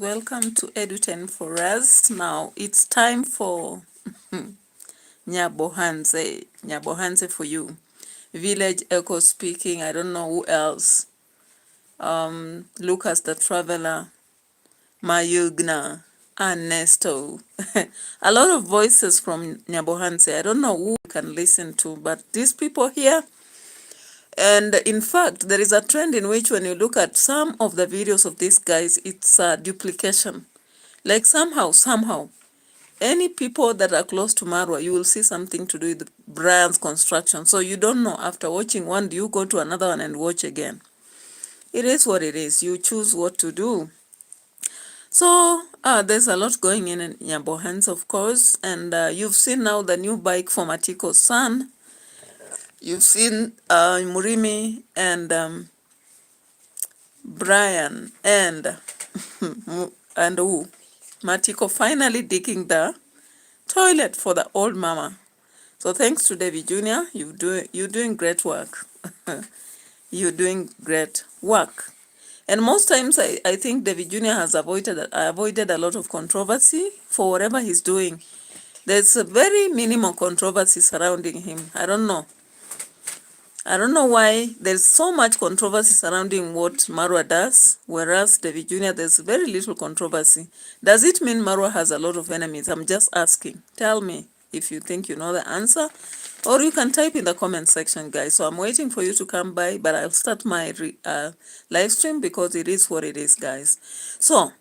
Welcome to Edu10 for us. Now it's time for Nyabohanze for you. Village Echo speaking. I don't know who else. Lucas the Traveler, Mayugna, Ernesto. A lot of voices from Nyabohanze. I don't know who we can listen to, but these people here. And in fact, there is a trend in which when you look at some of the videos of these guys, it's a duplication. Like somehow, any people that are close to Marwa, you will see something to do with Brian's construction. So you don't know, after watching one, do you go to another one and watch again? It is what it is. You choose what to do. So there's a lot going in Nyabohanze, of course. And you've seen now the new bike for Matiko's son. You've seen Murimi and Brian and and who? Matiko finally digging the toilet for the old mama. So thanks to David Jr., you're doing great work. You're doing great work. And most times I think David Jr. has avoided a lot of controversy for whatever he's doing. There's a very minimal controversy surrounding him. I don't know why there's so much controversy surrounding what Marwa does, whereas David Jr., there's very little controversy. Does it mean Marwa has a lot of enemies? I'm just asking. Tell me if you think you know the answer, or you can type in the comment section, guys. So I'm waiting for you to come by, but I'll start my live stream because it is what it is, guys. So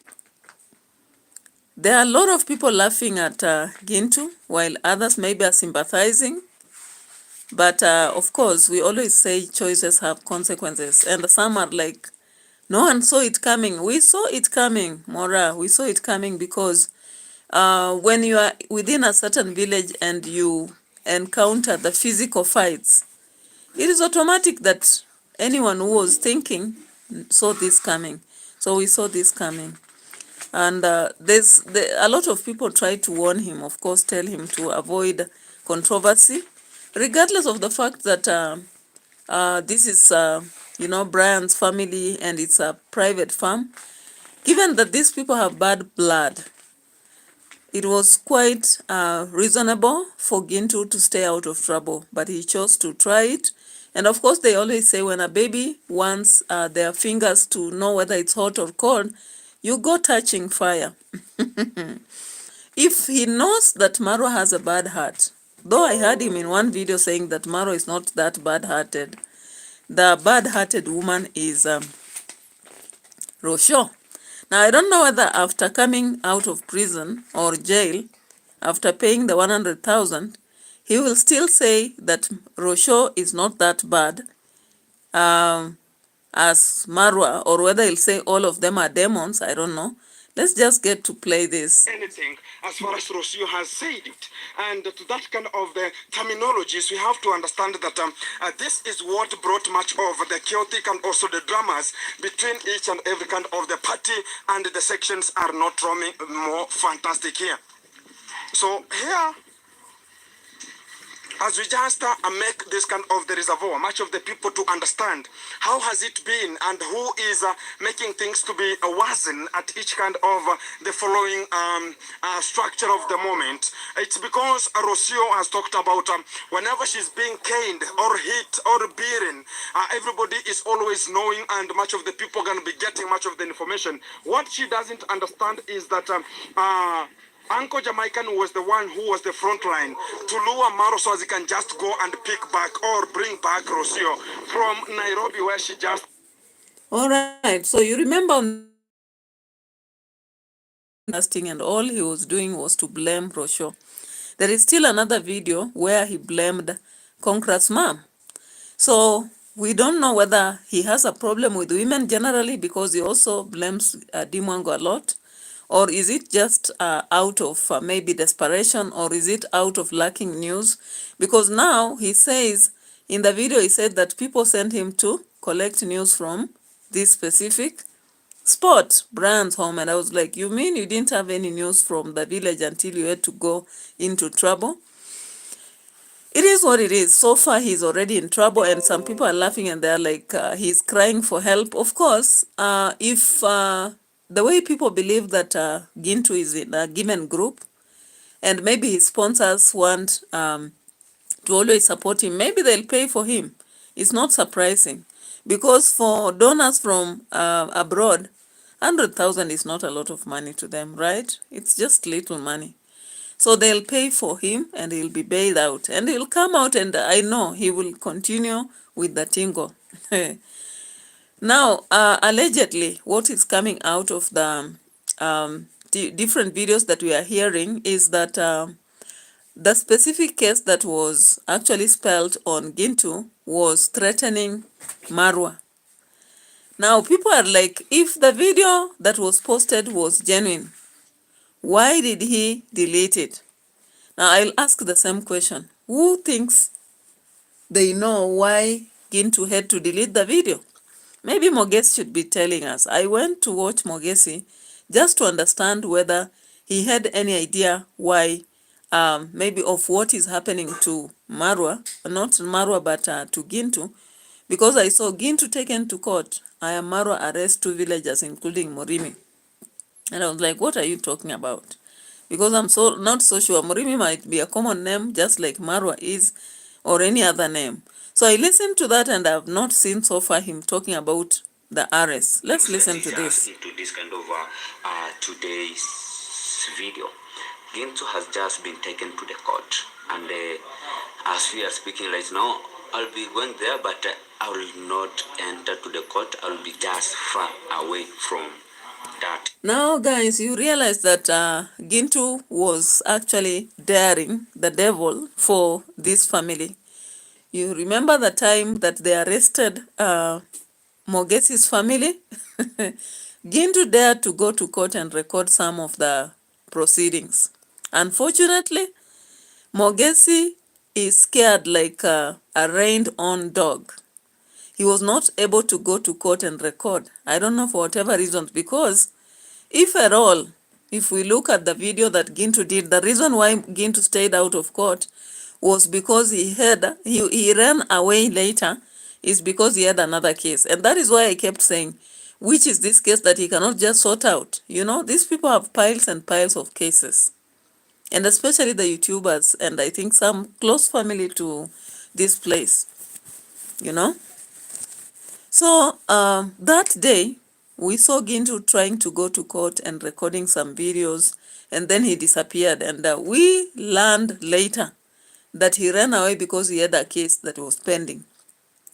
there are a lot of people laughing at Gintu, while others maybe are sympathizing. But of course, we always say choices have consequences. And some are like, no one saw it coming. We saw it coming, Mora. We saw it coming because when you are within a certain village and you encounter the physical fights, it is automatic that anyone who was thinking saw this coming. So we saw this coming. And a lot of people try to warn him, of course, tell him to avoid controversy, regardless of the fact that this is, Brian's family and it's a private farm. Given that these people have bad blood, it was quite reasonable for Gintu to stay out of trouble, but he chose to try it. And of course, they always say when a baby wants their fingers to know whether it's hot or cold, you go touching fire. If he knows that Marwa has a bad heart, though I heard him in one video saying that Marwa is not that bad-hearted, the bad-hearted woman is Rosho. Now, I don't know whether after coming out of prison or jail, after paying the 100,000, he will still say that Rosho is not that bad as Marwa, or whether he'll say all of them are demons. I don't know. Let's just get to play this. Anything as far as Rocio has said it. And to that kind of the terminologies, we have to understand that this is what brought much of the chaotic and also the dramas between each and every kind of the party, and the sections are not roaming more fantastic here. So here, as we just make this kind of the reservoir, much of the people to understand how has it been and who is making things to be worsen at each kind of the following structure of the moment. It's because Rocio has talked about whenever she's being caned or hit or beaten, everybody is always knowing, and much of the people are going to be getting much of the information. What she doesn't understand is that Uncle Jamaican was the one who was the front line to lure Maro so as he can just go and pick back or bring back Rocio from Nairobi, where she just... All right, so you remember and all he was doing was to blame Rosho. There is still another video where he blamed Conrad's mom. So we don't know whether he has a problem with women generally, because he also blames Dimwango a lot. Or is it just out of maybe desperation, or is it out of lacking news? Because now he says, in the video he said that people sent him to collect news from this specific spot, Brian's home. And I was like, you mean you didn't have any news from the village until you had to go into trouble? It is what it is. So far, he's already in trouble, and some people are laughing and they're like, he's crying for help. Of course, if the way people believe that Gintu is in a given group, and maybe his sponsors want to always support him, maybe they'll pay for him. It's not surprising, because for donors from abroad, 100,000 is not a lot of money to them, right? It's just little money. So they'll pay for him and he'll be bailed out. And he'll come out, and I know he will continue with the tingo. Now, allegedly, what is coming out of the different videos that we are hearing is that the specific case that was actually spelled on Gintu was threatening Marwa. Now, people are like, if the video that was posted was genuine, why did he delete it? Now, I'll ask the same question. Who thinks they know why Gintu had to delete the video? Maybe Mogesi should be telling us. I went to watch Mogesi just to understand whether he had any idea why, maybe of what is happening to Marwa, not Marwa, but to Gintu, because I saw Gintu taken to court. IAMMARWA arrest 2 villagers, including Murimi. And I was like, what are you talking about? Because I'm not so sure. Murimi might be a common name, just like Marwa is, or any other name. So I listened to that, and I've not seen so far him talking about the arrest. Let's listen to this. Into this kind of today's video. Gintu has just been taken to the court, and as we are speaking right now, I'll be going there, but I will not enter to the court. I will be just far away from that. Now, guys, you realize that Gintu was actually daring the devil for this family. You remember the time that they arrested Mogesi's family? Gintu dared to go to court and record some of the proceedings. Unfortunately, Mogesi is scared like a reined-on dog. He was not able to go to court and record. I don't know for whatever reasons, because if at all, if we look at the video that Gintu did, the reason why Gintu stayed out of court was because he ran away later, is because he had another case. And that is why I kept saying, which is this case that he cannot just sort out. You know, these people have piles and piles of cases. And especially the YouTubers, and I think some close family to this place, you know. So that day, we saw Gintu trying to go to court and recording some videos, and then he disappeared. And we learned later that he ran away because he had a case that was pending.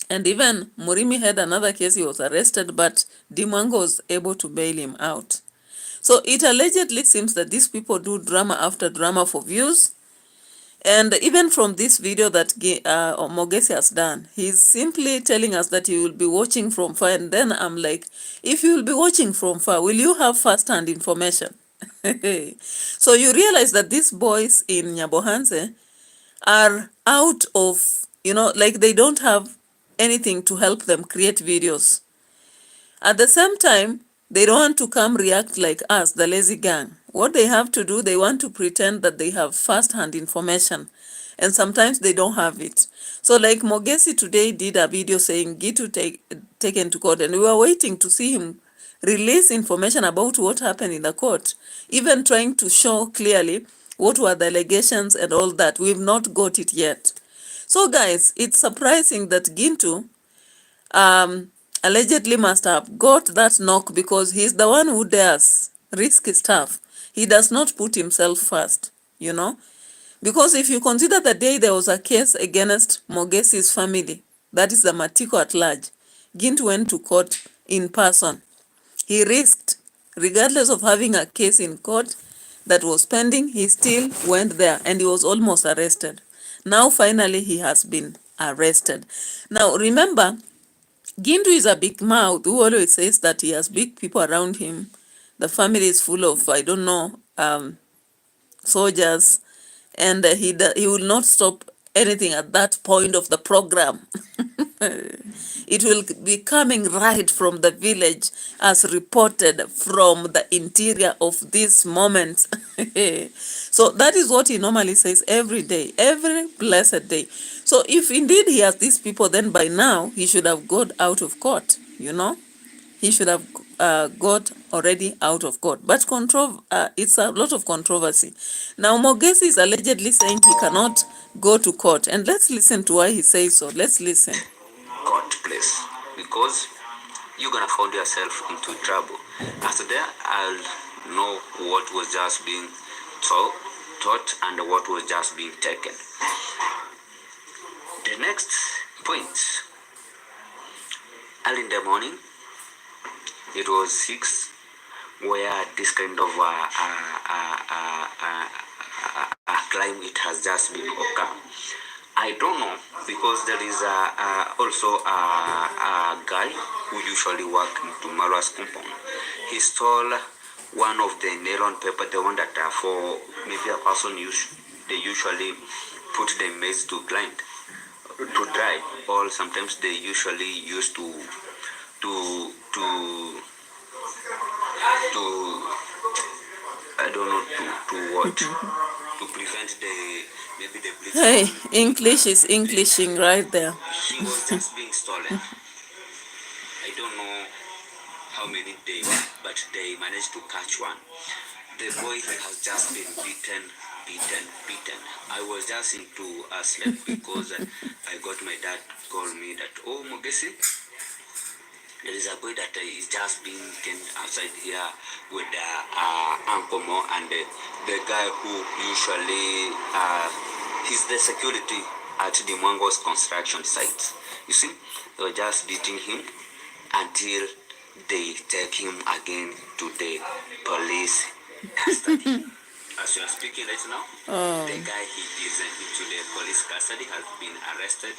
And even Murimi had another case. He was arrested, but Dimwango was able to bail him out. So it allegedly seems that these people do drama after drama for views. And even from this video that Mogesi has done, he's simply telling us that he will be watching from far. And then I'm like, if you will be watching from far, will you have first-hand information? So you realize that these boys in Nyabohanse are out of, like they don't have anything to help them create videos. At the same time, they don't want to come react like us, the lazy gang. What they have to do, they want to pretend that they have first-hand information. And sometimes they don't have it. So like Mogesi today did a video saying Gitu taken to court, and we were waiting to see him release information about what happened in the court, even trying to show clearly what were the allegations and all that. We've not got it yet. So guys, it's surprising that Gintu allegedly must have got that knock, because he's the one who dares risky stuff. He does not put himself first, because if you consider the day there was a case against Mogesi's family, that is the Matiko at large, Gintu went to court in person. He risked, regardless of having a case in court that was pending, he still went there, and he was almost arrested. Now finally he has been arrested. Now remember, Gintu is a big mouth who always says that he has big people around him. The family is full of, I don't know, soldiers, and he will not stop anything at that point of the program. It will be coming right from the village, as reported from the interior of this moment. So that is what he normally says every day, every blessed day. So if indeed he has these people, then by now he should have got out of court, He should have got already out of court. But it's a lot of controversy. Now, Mogesi is allegedly saying he cannot go to court. And let's listen to why he says so. Let's listen. Court place, because you're gonna find yourself into trouble. After that, I'll know what was just being taught and what was just being taken. The next point, early in the morning, it was 6, where this kind of climb it has just been occurred. I don't know, because there is also a guy who usually works into Marwa's compound. He stole one of the nylon paper, the one that for maybe a person they usually put the maize to grind, to dry, or sometimes they usually use to I don't know to what to prevent maybe the bleach. Hey, English is Englishing right there. He was just being stolen. I don't know how many they were, but they managed to catch one. The boy has just been beaten. I was just into a sleep because I got my dad call me that, oh, Mogesi, there is a boy that is just being taken outside here with Uncle Mo and the guy who usually he's the security at the Mwango's construction site. You see, they were just beating him until they take him again to the police custody. As you are speaking right now, the guy he is into the police custody has been arrested.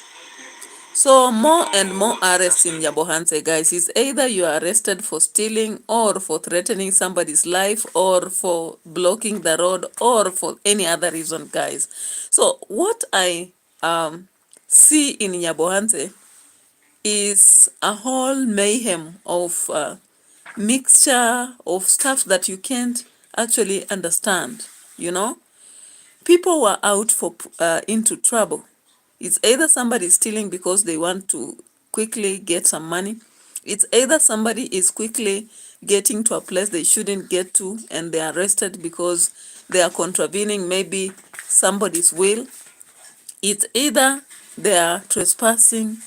So more and more arrests in Nyabohanse, guys. It's either you are arrested for stealing or for threatening somebody's life or for blocking the road or for any other reason, guys. So what I see in Nyabohanse is a whole mayhem of mixture of stuff that you can't actually understand, you know? People were out for into trouble. It's either somebody stealing because they want to quickly get some money. It's either somebody is quickly getting to a place they shouldn't get to and they are arrested because they are contravening maybe somebody's will. It's either they are trespassing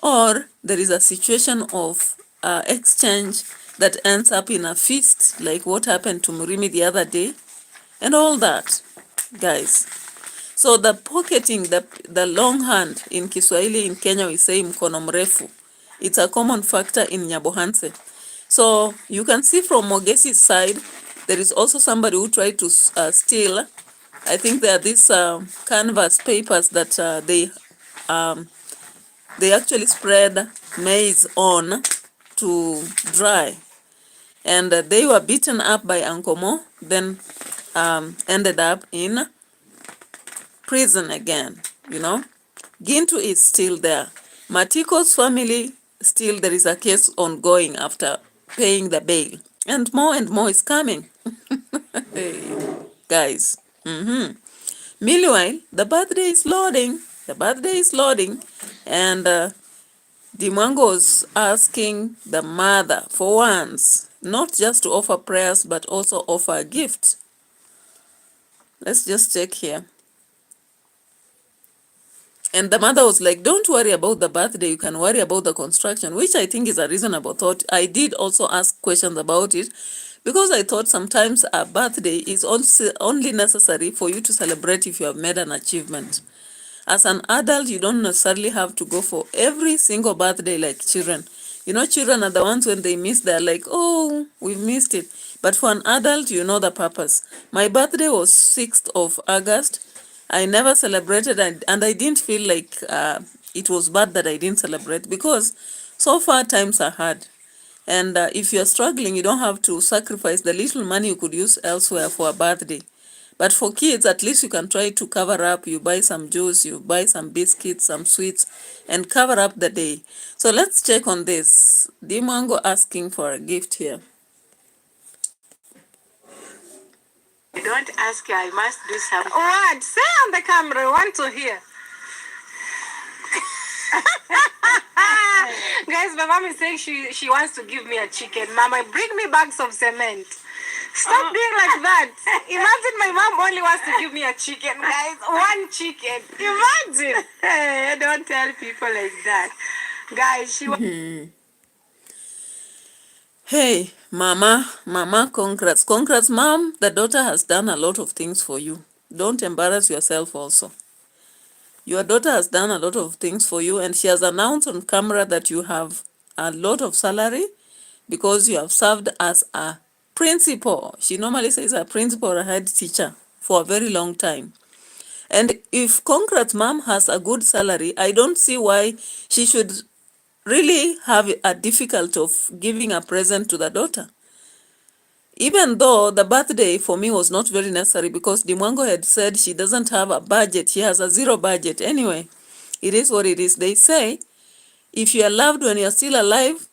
or there is a situation of exchange that ends up in a feast, like what happened to Murimi the other day, and all that, guys. So the pocketing, the long hand in Kiswahili in Kenya, we say mkono mrefu. It's a common factor in Nyabohanse. So you can see from Mogesi's side, there is also somebody who tried to steal. I think there are these canvas papers that they actually spread maize on to dry. And they were beaten up by Uncle Mo, then ended up in prison again, you know. Gintu is still there. Matiko's family, still there is a case ongoing after paying the bail. And more is coming. Hey, guys. Meanwhile, the birthday is loading. And Dimwango's asking the mother for once, not just to offer prayers, but also offer a gift. Let's just check here. And the mother was like, don't worry about the birthday, you can worry about the construction, which I think is a reasonable thought. I did also ask questions about it because I thought sometimes a birthday is also only necessary for you to celebrate if you have made an achievement. As an adult, you don't necessarily have to go for every single birthday like children. You know, children are the ones when they miss, they're like, oh, we've missed it. But for an adult, you know the purpose. My birthday was 6th of August. I never celebrated, and I didn't feel like it was bad that I didn't celebrate because so far times are hard. And if you're struggling, you don't have to sacrifice the little money you could use elsewhere for a birthday. But for kids, at least you can try to cover up. You buy some juice, you buy some biscuits, some sweets, and cover up the day. So let's check on this. Dimango asking for a gift here. Don't ask you, I must do something. What? Say on the camera, I want to hear. Guys, guys, my mom is saying she wants to give me a chicken. Mama, bring me bags of cement. Stop being like that. Imagine my mom only wants to give me a chicken, guys. One chicken. Imagine. Don't tell people like that. Guys, she Hey, mama, congrats. Congrats, mom. The daughter has done a lot of things for you. Don't embarrass yourself also. Your daughter has done a lot of things for you, and she has announced on camera that you have a lot of salary because you have served as a principal. She normally says a principal or a head teacher for a very long time. And if Congrats mom has a good salary, I don't see why she should really have a difficulty of giving a present to the daughter. Even though the birthday for me was not very necessary because Dimwango had said she doesn't have a budget. She has a zero budget. Anyway, it is what it is. They say, if you are loved when you're still alive,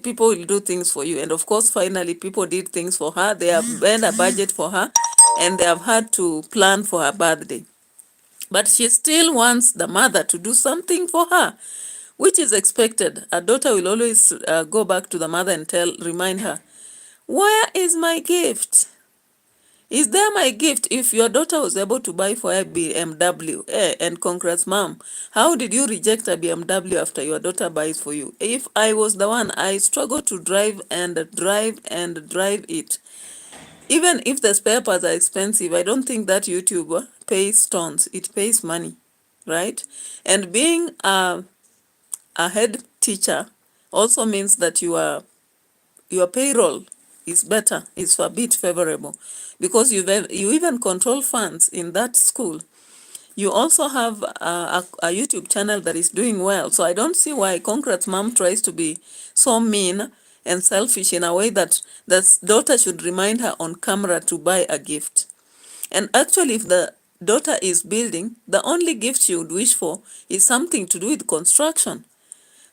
people will do things for you. And of course, finally, people did things for her. They have made a budget for her, and they have had to plan for her birthday. But she still wants the mother to do something for her, which is expected. A daughter will always go back to the mother and remind her, where is my gift? Is there my gift? If your daughter was able to buy for a BMW, and congrats, mom, how did you reject a BMW after your daughter buys for you? If I was the one, I struggle to drive and drive and drive it. Even if the spare parts are expensive, I don't think that YouTuber pays tons. It pays money, right? And being a head teacher also means that your payroll is better, is a bit favorable, because you even control funds in that school. You also have a YouTube channel that is doing well. So I don't see why Congrats mom tries to be so mean and selfish in a way that the daughter should remind her on camera to buy a gift. And actually, if the daughter is building, the only gift she would wish for is something to do with construction.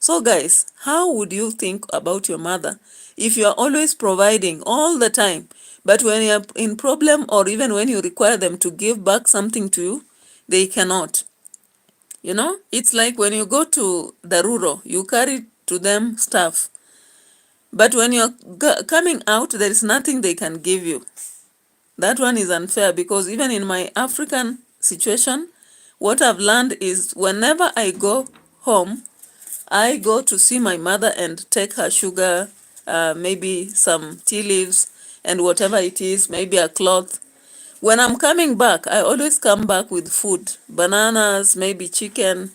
So guys, how would you think about your mother if you are always providing all the time, but when you are in problem or even when you require them to give back something to you, they cannot? You know, it's like when you go to the rural, you carry to them stuff, but when you're coming out, there is nothing they can give you. That one is unfair, because even in my African situation, what I've learned is whenever I go home, I go to see my mother and take her sugar, maybe some tea leaves and whatever it is, maybe a cloth. When I'm coming back, I always come back with food, bananas, maybe chicken,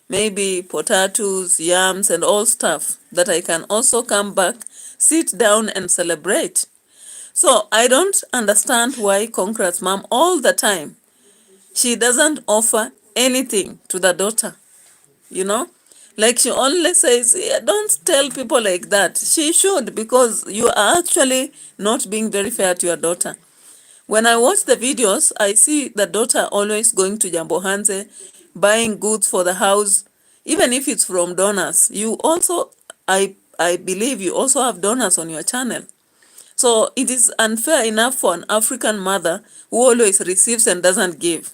maybe potatoes, yams, and all stuff that I can also come back, sit down and celebrate. So I don't understand why Congrats mom all the time, she doesn't offer anything to the daughter, you know? Like she only says, yeah, don't tell people like that. She should, because you are actually not being very fair to your daughter. When I watch the videos, I see the daughter always going to Jambo Hanze, buying goods for the house, even if it's from donors. You also, I believe you also have donors on your channel. So it is unfair enough for an African mother who always receives and doesn't give.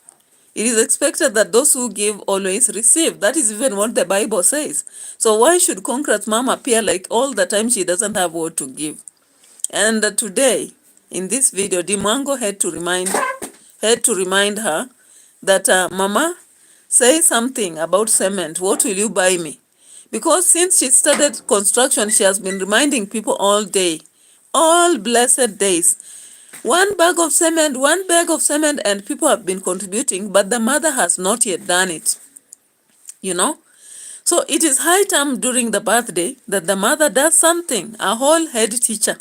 It is expected that those who give always receive. That is even what the Bible says. So why should Congrats mom appear like all the time she doesn't have what to give? And today, in this video, Dimwango had to remind her that, Mama, say something about cement. What will you buy me? Because since she started construction, she has been reminding people all day, all blessed days, one bag of cement, and people have been contributing, but the mother has not yet done it, you know? So it is high time during the birthday that the mother does something, a whole head teacher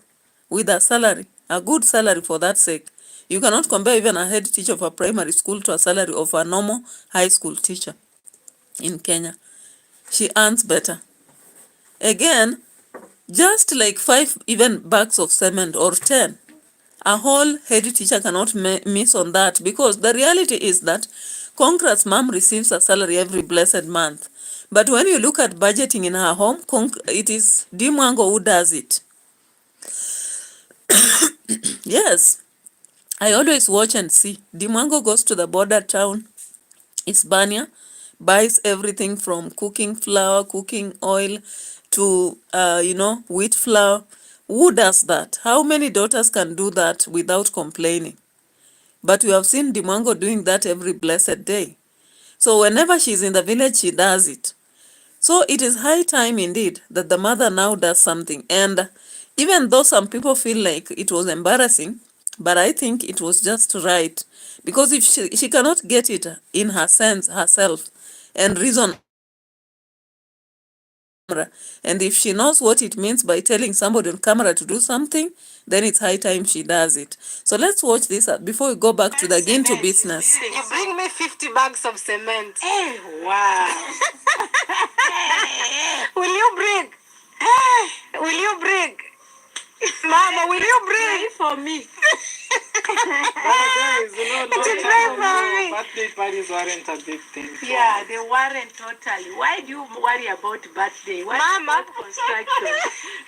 with a salary, a good salary for that sake. You cannot compare even a head teacher of a primary school to a salary of a normal high school teacher in Kenya. She earns better. Again, just like 5 even bags of cement or 10, a whole head teacher cannot miss on that, because the reality is that Congrats mom receives a salary every blessed month. But when you look at budgeting in her home, it is Dimwango who does it. Yes, I always watch and see. Dimwango goes to the border town, Hispania, buys everything from cooking flour, cooking oil, to, wheat flour. Who does that? How many daughters can do that without complaining? But we have seen Dimwango doing that every blessed day. So whenever she's in the village, she does it. So it is high time indeed that the mother now does something. And even though some people feel like it was embarrassing, but I think it was just right. Because if she cannot get it in her sense herself and reason, and if she knows what it means by telling somebody on camera to do something, then it's high time she does it. So let's watch this before we go back to the Gintu business. You bring me 50 bags of cement. Hey, wow. Will you bring? Will you bring? Mama, will you bring for me? Birthday parties weren't a big thing. Yeah, they weren't totally. Why do you worry about birthday? What Mama, construction?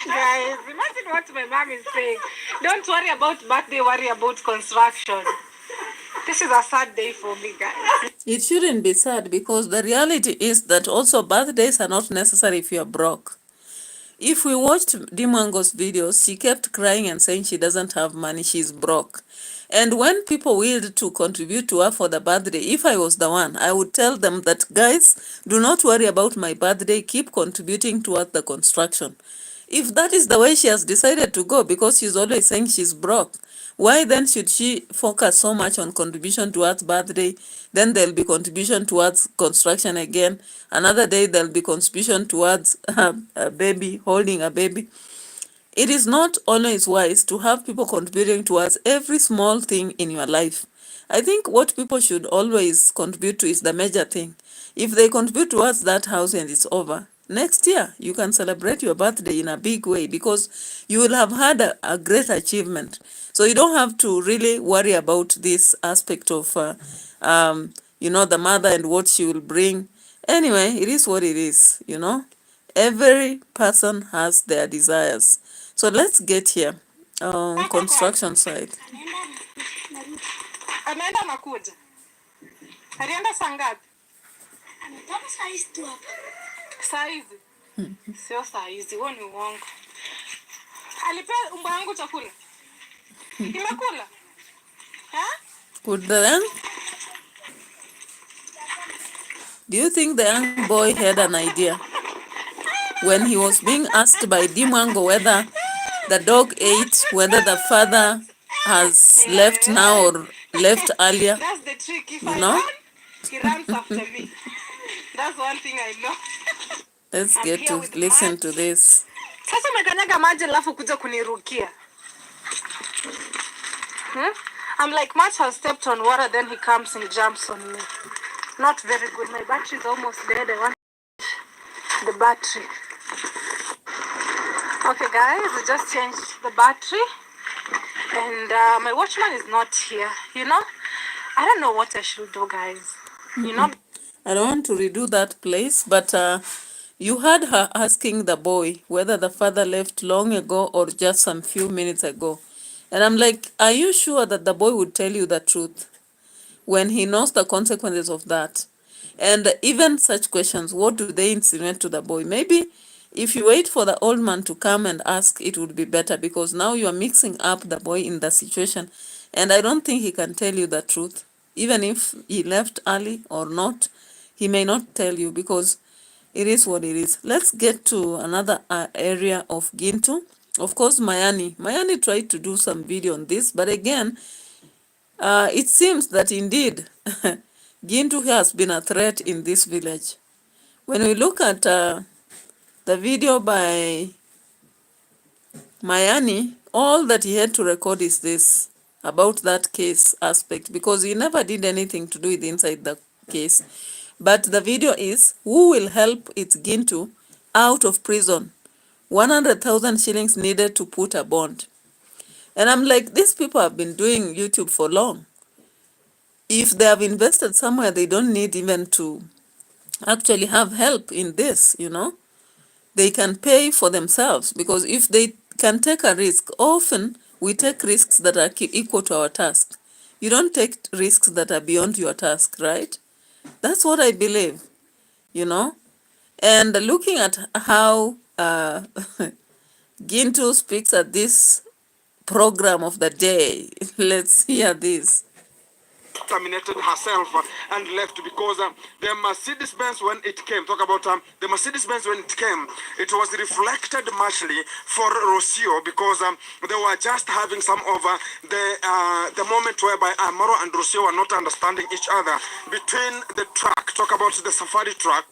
Guys, imagine what my mom is saying. Don't worry about birthday, worry about construction. This is a sad day for me, guys. It shouldn't be sad because the reality is that also birthdays are not necessary if you're broke. If we watched Dimwango's videos, she kept crying and saying she doesn't have money, she's broke. And when people willed to contribute to her for the birthday, if I was the one, I would tell them that, guys, do not worry about my birthday, keep contributing towards the construction. If that is the way she has decided to go, because she's always saying she's broke, why then should she focus so much on contribution towards birthday? Then there'll be contribution towards construction again. Another day there'll be contribution towards a baby, holding a baby. It is not always wise to have people contributing towards every small thing in your life. I think what people should always contribute to is the major thing. If they contribute towards that house and it's over, next year you can celebrate your birthday in a big way because you will have had a great achievement. So you don't have to really worry about this aspect of, the mother and what she will bring. Anyway, it is what it is, Every person has their desires. So let's get here. Construction site. Anaenda nakuja. Alienda saa ngapi? Ametoka saa hizi tu hapa. Saa hizi? Sio saa hizi, huo ni uongo. Alipea mbwa yangu chakula. Imekula? Could do you think the young boy had an idea when he was being asked by Dimwango whether the dog ate, whether the father has left now or left earlier? That's the trick. If You I know? run, he runs after me. That's one thing I know. Let's I'm get here to with listen Matt. to this. Sasa umekanyaga maji alafu kuja kunirukia. I'm like, Matt has stepped on water, then he comes and jumps on me. Not very good. My battery is almost dead. I want the battery. Okay, guys, I just changed the battery. And my watchman is not here. I don't know what I should do, guys. I don't want to redo that place, but you heard her asking the boy whether the father left long ago or just some few minutes ago. And I'm like, are you sure that the boy would tell you the truth when he knows the consequences of that? And even such questions, what do they insinuate to the boy? Maybe if you wait for the old man to come and ask, it would be better, because now you are mixing up the boy in the situation. And I don't think he can tell you the truth. Even if he left early or not, he may not tell you, because it is what it is. Let's get to another area of Gintu. Of course, Mayani tried to do some video on this, but again, it seems that indeed Gintu has been a threat in this village. When we look at the video by Mayani, all that he had to record is this, about that case aspect, because he never did anything to do with inside the case. But the video is, who will help itsGINTU out of prison? 100,000 shillings needed to put a bond. And I'm like, these people have been doing YouTube for long. If they have invested somewhere, they don't need even to actually have help in this, They can pay for themselves, because if they can take a risk, often we take risks that are equal to our task. You don't take risks that are beyond your task, right? That's what I believe, And looking at how Gintu speaks at this program of the day. Let's hear this. Terminated herself and left because the Mercedes-Benz, when it came, talk about the Mercedes-Benz when it came, it was reflected muchly for Rocio because they were just having some of the moment whereby Marwa and Rocio were not understanding each other between the truck, talk about the safari truck,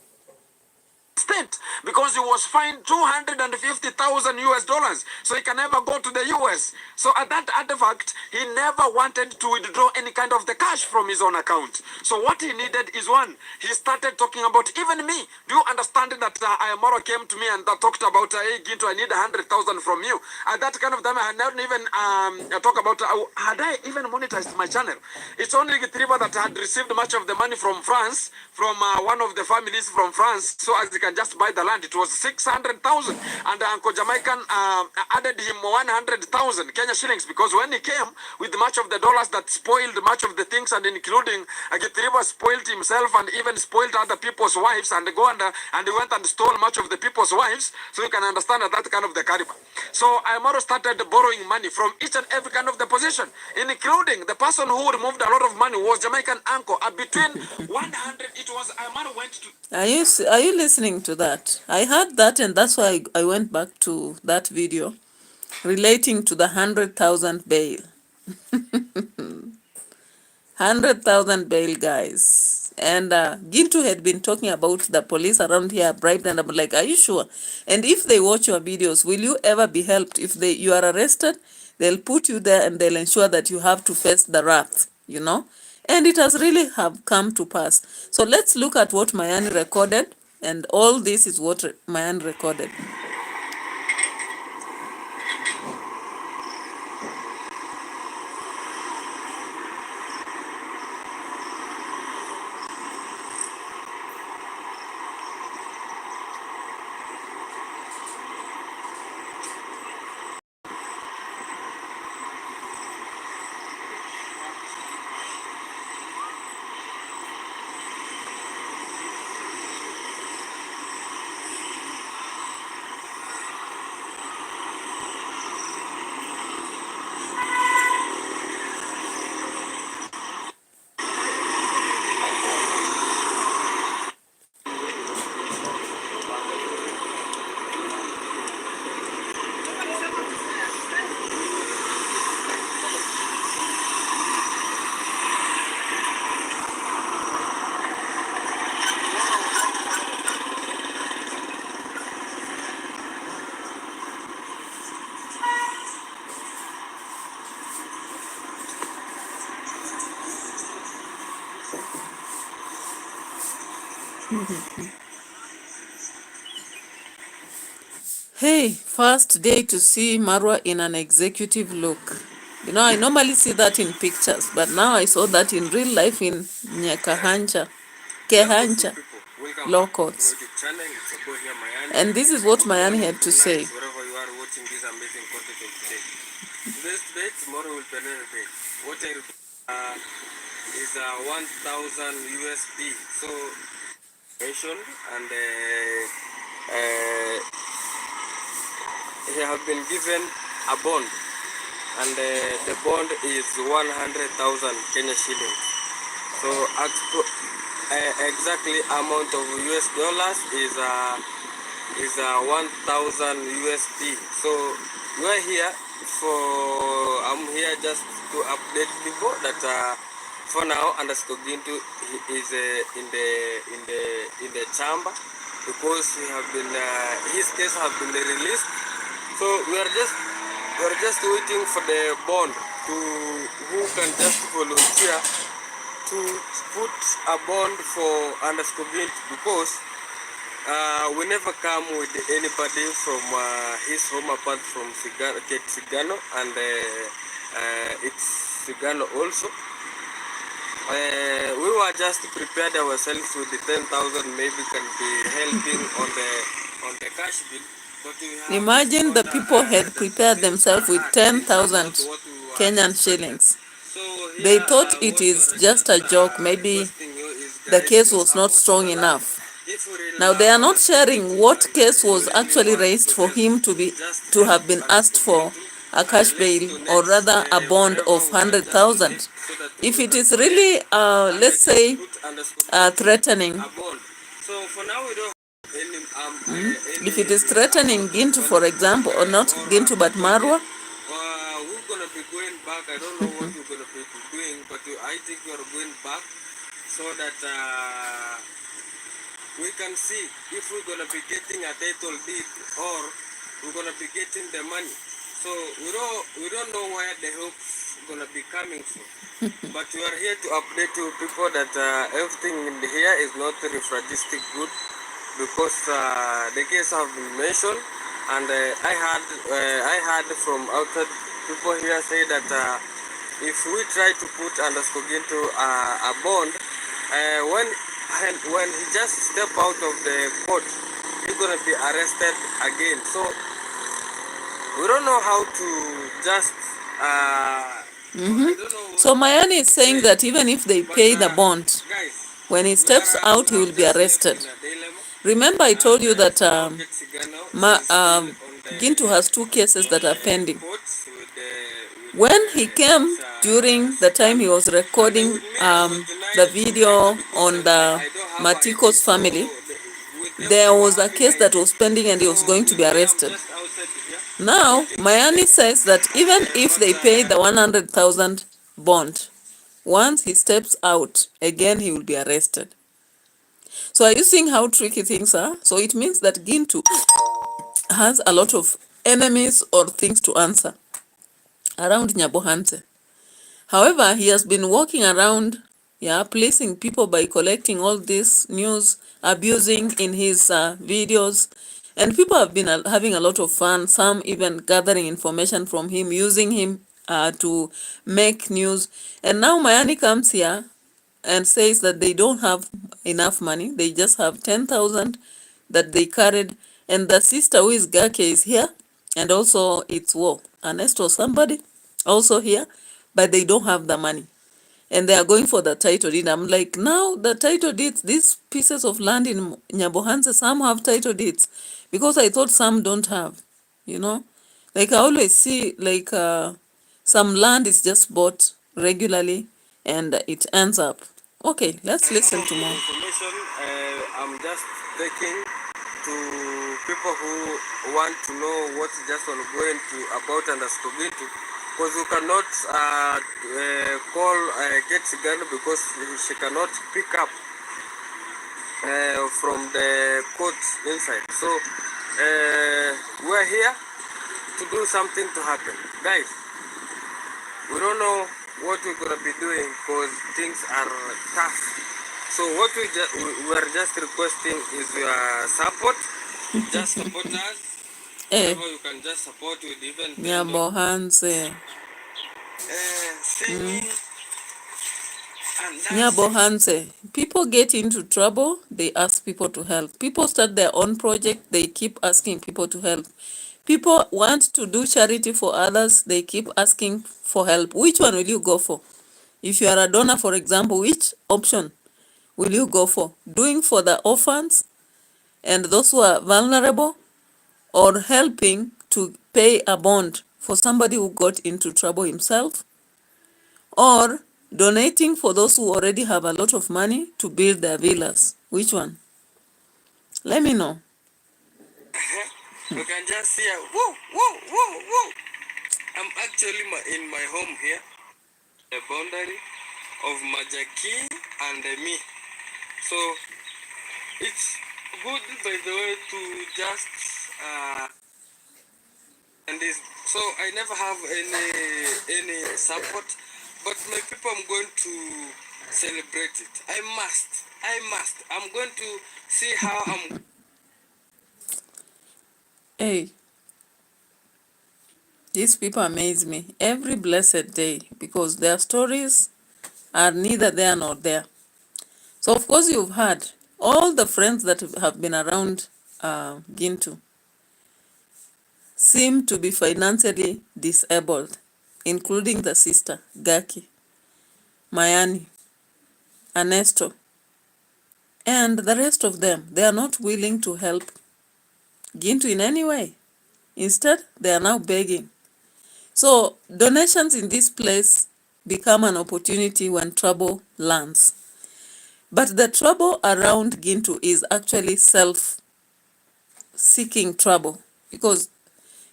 state because he was fined 250,000 US dollars, so he can never go to the US. So at that artifact, he never wanted to withdraw any kind of the cash from his own account. So what he needed is one. He started talking about even me. Do you understand that IAMMARWA came to me and talked about, hey Gintu, I need 100,000 from you. At that kind of time, I had not even talk about had I even monetized my channel. It's only Gitriba that had received much of the money from France, from one of the families from France, so as they can just buy the land. It was 600,000, and Uncle Jamaican added him 100,000 Kenya shillings because when he came with much of the dollars that spoiled much of the things, and including Gitriba spoiled himself and even spoiled other people's wives, and and he went and stole much of the people's wives. So you can understand that kind of the caliber. So IAMMARWA started borrowing money from each and every kind of the position, including the person who removed a lot of money was Jamaican uncle. Between 100, it was IAMMARWA went to. Are you listening to that? I heard that, and that's why I went back to that video relating to the 100,000 bail. 100,000 bail, guys. And Gintu had been talking about the police around here bribed, and I'm like, are you sure? And if they watch your videos, will you ever be helped? If you are arrested, they'll put you there and they'll ensure that you have to face the wrath, you know? And it has really have come to pass. So let's look at what Mayani recorded, and all this is what Mayani recorded. Hey, first day to see Marwa in an executive look. You know, I normally see that in pictures, but now I saw that in real life in Kehancha law courts. And this is what Mayani had to say. Wherever you are watching this amazing content of today. Today, tomorrow will be another day. What I is 1,000 USD. So, mentioned and he have been given a bond, and the bond is 100,000 Kenya shillings. So exactly amount of US dollars is 1,000 USD. So we're here I'm here just to update people that for now itsGINTU is in the chamber because we have been his case have been released. So we are just waiting for the bond to who can just volunteer to put a bond for itsGINTU because we never come with anybody from his home apart from Sigano and it's Sigano also. We were just prepared ourselves with the 10,000 maybe can be helping on the cash bill. Imagine the people had prepared themselves with 10,000 Kenyan shillings. They thought it is just a joke. Maybe the case was not strong enough. Now they are not sharing what case was actually raised for him to have been asked for a cash bail, or rather a bond of 100,000. If it is really, let's say, threatening, So for now we don't have if it is threatening Gintu, for example, or not Gintu but Marwa, we're gonna be going back. I don't know what we're gonna be doing, but I think we're going back so that we can see if we're gonna be getting a title deed or we're gonna be getting the money. So we don't know where the help's gonna be coming from. But we are here to update you people that everything in here is not refragistic good, because the case have been mentioned, and I heard from outside people here say that if we try to put underscore into a bond, when he just step out of the court, he's gonna be arrested again. So we don't know how to just. so Mayani is saying that even if they pay the bond, Guys, when he steps out, he will be arrested. Remember, I told you that Gintu has 2 cases that are pending. When he came during the time he was recording the video on the Matiko's family, there was a case that was pending and he was going to be arrested. Now, Mayani says that even if they pay the 100,000 bond, once he steps out, again he will be arrested. So are you seeing how tricky things are? So it means that Gintu has a lot of enemies or things to answer around Nyabohanse. However, he has been walking around, pleasing people by collecting all this news, abusing in his videos. And people have been having a lot of fun, some even gathering information from him, using him to make news. And now Mayani comes here and says that they don't have enough money. They just have 10,000 that they carried. And the sister, who is Gake, is here. And also it's Ernest or somebody also here. But they don't have the money. And they are going for the title deed. I'm like, now the title deeds, these pieces of land in Nyabohanse, some have title deeds. Because I thought some don't have, Like I always see, like some land is just bought regularly and it ends up. Okay, let's listen to more. Information I'm just taking to people who want to know what's just ongoing about underscore Gintu, because you cannot call itsGINTU because she cannot pick up from the court inside. So we're here to do something to happen, guys. We don't know what we're gonna be doing because things are tough. So what we are just requesting is your support. Just support us. Whatever you can just support with even Nyabohanse. singing and dancing. Nyabohanse. People get into trouble, they ask people to help. People start their own project, they keep asking people to help. People want to do charity for others, they keep asking for help. Which one will you go for? If you are a donor, for example, which option will you go for? Doing for the orphans and those who are vulnerable, or helping to pay a bond for somebody who got into trouble himself, or donating for those who already have a lot of money to build their villas? Which one? Let me know. You can just see woo, woo, woo, woo. I'm actually in my home here, the boundary of Majaki and me. So it's good, by the way, to just and this. So I never have any support, but my people, I'm going to celebrate it. I must. I'm going to see how I'm. Hey, these people amaze me every blessed day because their stories are neither there nor there. So of course you've heard all the friends that have been around Gintu seem to be financially disabled, including the sister, Gaki, Mayani, Ernesto, And the rest of them, they are not willing to help Gintu in any way. Instead, they are now begging. So donations in this place become an opportunity when trouble lands. But the trouble around Gintu is actually self-seeking trouble, because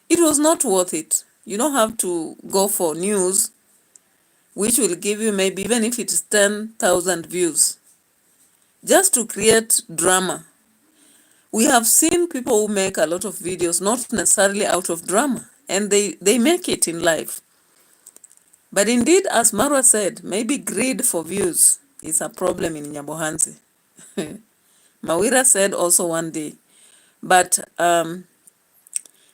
it was not worth it. You don't have to go for news which will give you, maybe even if it's 10,000 views, just to create drama. We have seen people who make a lot of videos, not necessarily out of drama, and they make it in life. But indeed, as Marwa said, maybe greed for views is a problem in Nyabohanse. Mawira said also one day. But,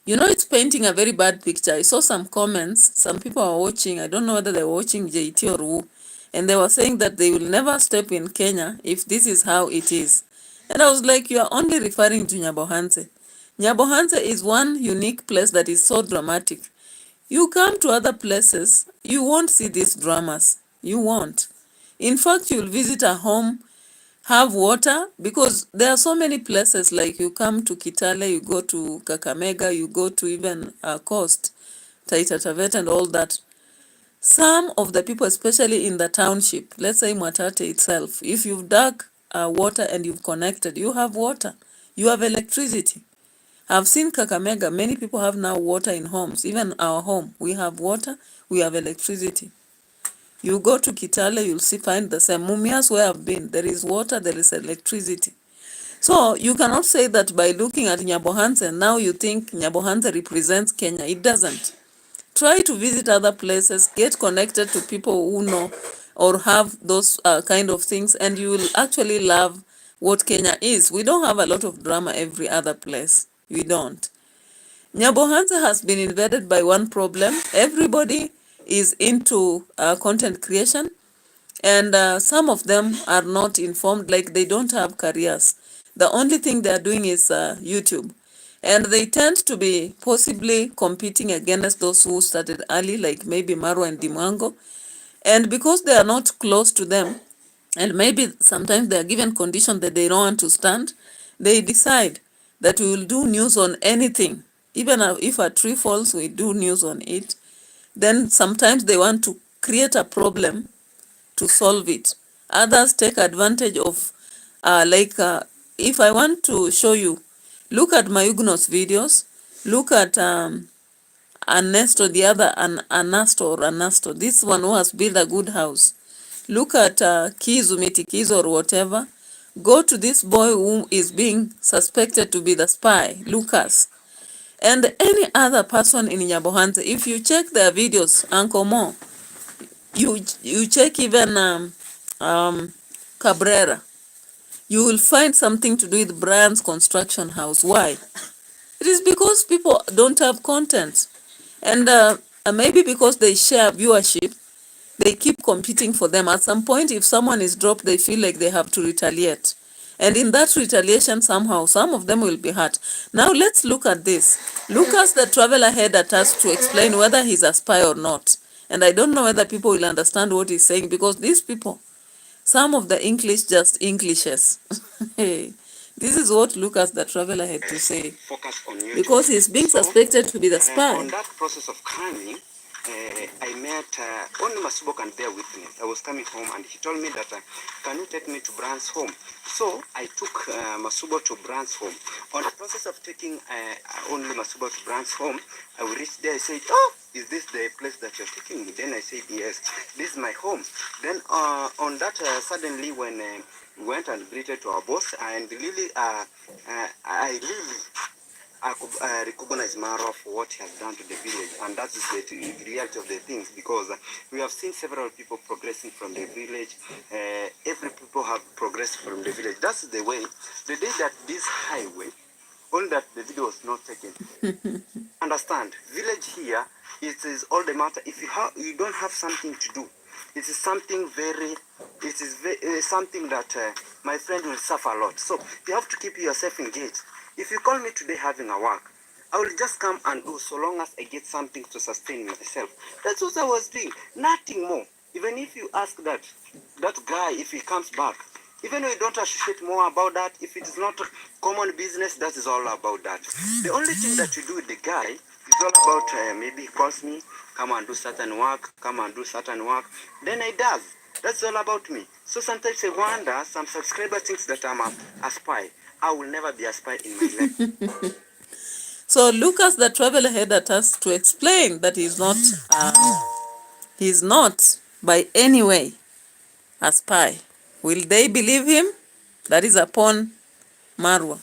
it's painting a very bad picture. I saw some comments. Some people are watching. I don't know whether they were watching JT or who. And they were saying that they will never step in Kenya if this is how it is. And I was like, you are only referring to Nyabohanse. Nyabohanse is one unique place that is so dramatic. You come to other places, you won't see these dramas. You won't. In fact, you'll visit a home, have water, because there are so many places, like you come to Kitale, you go to Kakamega, you go to even Coast, Taita Taveta and all that. Some of the people, especially in the township, let's say Mwatate itself, if you've dug water and you've connected, you have water, you have electricity. I've seen Kakamega, many people have now water in homes, even our home. We have water, we have electricity. You go to Kitale, you'll find the same. Mumias where I've been, there is water, there is electricity. So you cannot say that by looking at Nyabohanse, now you think Nyabohanse represents Kenya. It doesn't. Try to visit other places, get connected to people who know or have those kind of things, and you will actually love what Kenya is. We don't have a lot of drama every other place. We don't. Nyabohanse has been invaded by one problem. Everybody is into content creation, and some of them are not informed, like they don't have careers. The only thing they are doing is YouTube. And they tend to be possibly competing against those who started early, like maybe Marwa and Dimwango. And because they are not close to them, and maybe sometimes they are given condition that they don't want to stand, they decide that we will do news on anything. Even if a tree falls, we do news on it. Then sometimes they want to create a problem to solve it. Others take advantage of, if I want to show you, look at Mayugno's videos, look at Ernesto, the other, Ernesto, this one who has built a good house. Look at Kizu, Miti Kizu or whatever. Go to this boy who is being suspected to be the spy, Lucas. And any other person in Nyabohanse, if you check their videos, Uncle Mo, you check even Cabrera, you will find something to do with Brian's construction house. Why? It is because people don't have content. And maybe because they share viewership, they keep competing for them. At some point, if someone is dropped, they feel like they have to retaliate. And in that retaliation, somehow, some of them will be hurt. Now, let's look at this. Lucas, the traveler, had a task to explain whether he's a spy or not. And I don't know whether people will understand what he's saying, because these people, some of the English just Englishes. This is what Lucas, the traveler, had to say. Focus on YouTube. Because he's being suspected to be the spy. On that process of coming, I met only Masubo can bear witness. I was coming home and he told me that, can you take me to Bran's home? So I took Masubo to Bran's home. On the process of taking only Masubo to Bran's home, I reached there. I said, oh, is this the place that you're taking me? Then I said, yes, this is my home. Then on that, suddenly when we went and greeted to our boss, and really, I recognize Marwa for what he has done to the village, and that is the reality of the things, because we have seen several people progressing from the village. Every people have progressed from the village. That's the way. The day that this highway, only that the video was not taken. Understand, village here, it is all the matter. If you don't have something to do, it is something something that my friend will suffer a lot. So you have to keep yourself engaged. If you call me today having a work, I will just come and do, so long as I get something to sustain myself. That's what I was doing, nothing more. Even if you ask that guy, if he comes back, Even though you don't associate more about that, if it is not common business, that is all about that. The only thing that you do with the guy is all about maybe he calls me, come and do certain work, come and do certain work. Then he does. That's all about me. So sometimes I wonder, some subscriber thinks that I'm a spy. I will never be a spy in my life. So Lucas the traveler had a task to explain that he's not by any way a spy. Will they believe him? That is upon Marwa.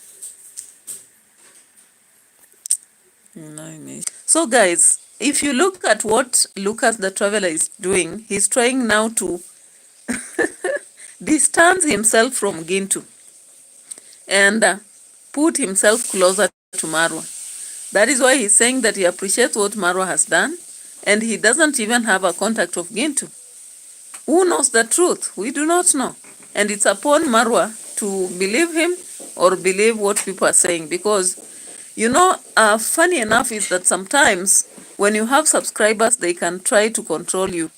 So guys, if you look at what Lucas the traveler is doing, he's trying now to distance himself from Gintu and put himself closer to Marwa. That is why he's saying that he appreciates what Marwa has done, and he doesn't even have a contact of Gintu. Who knows the truth? We do not know. And it's upon Marwa to believe him or believe what people are saying. Because, funny enough is that sometimes when you have subscribers, they can try to control you.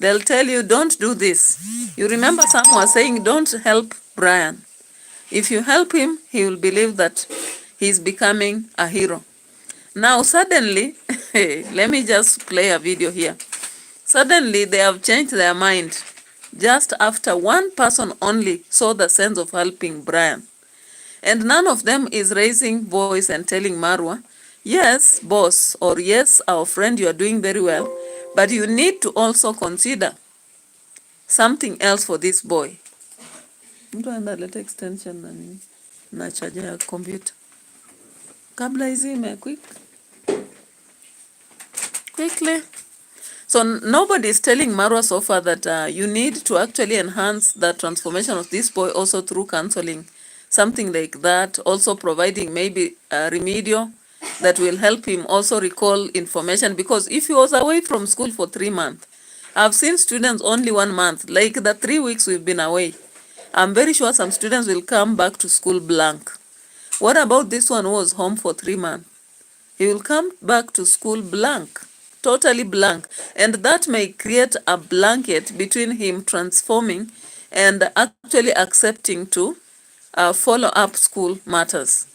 They'll tell you, don't do this. You remember someone saying, don't help Brian. If you help him, he will believe that he's becoming a hero. Now, suddenly, let me just play a video here. Suddenly, they have changed their mind just after one person only saw the sense of helping Brian. And none of them is raising voice and telling Marwa, yes, boss, or yes, our friend, you are doing very well, but you need to also consider something else for this boy. Mtu analeta extension na charge ya computer. Kabla izime, quickly. So nobody is telling Marwa so far that you need to actually enhance the transformation of this boy also through counseling, something like that, also providing maybe a remedial that will help him also recall information. Because if he was away from school for 3 months, I've seen students only 1 month, like the 3 weeks we've been away. I'm very sure some students will come back to school blank. What about this one who was home for 3 months? He will come back to school blank. Totally blank, and that may create a blanket between him transforming and actually accepting to follow up school matters,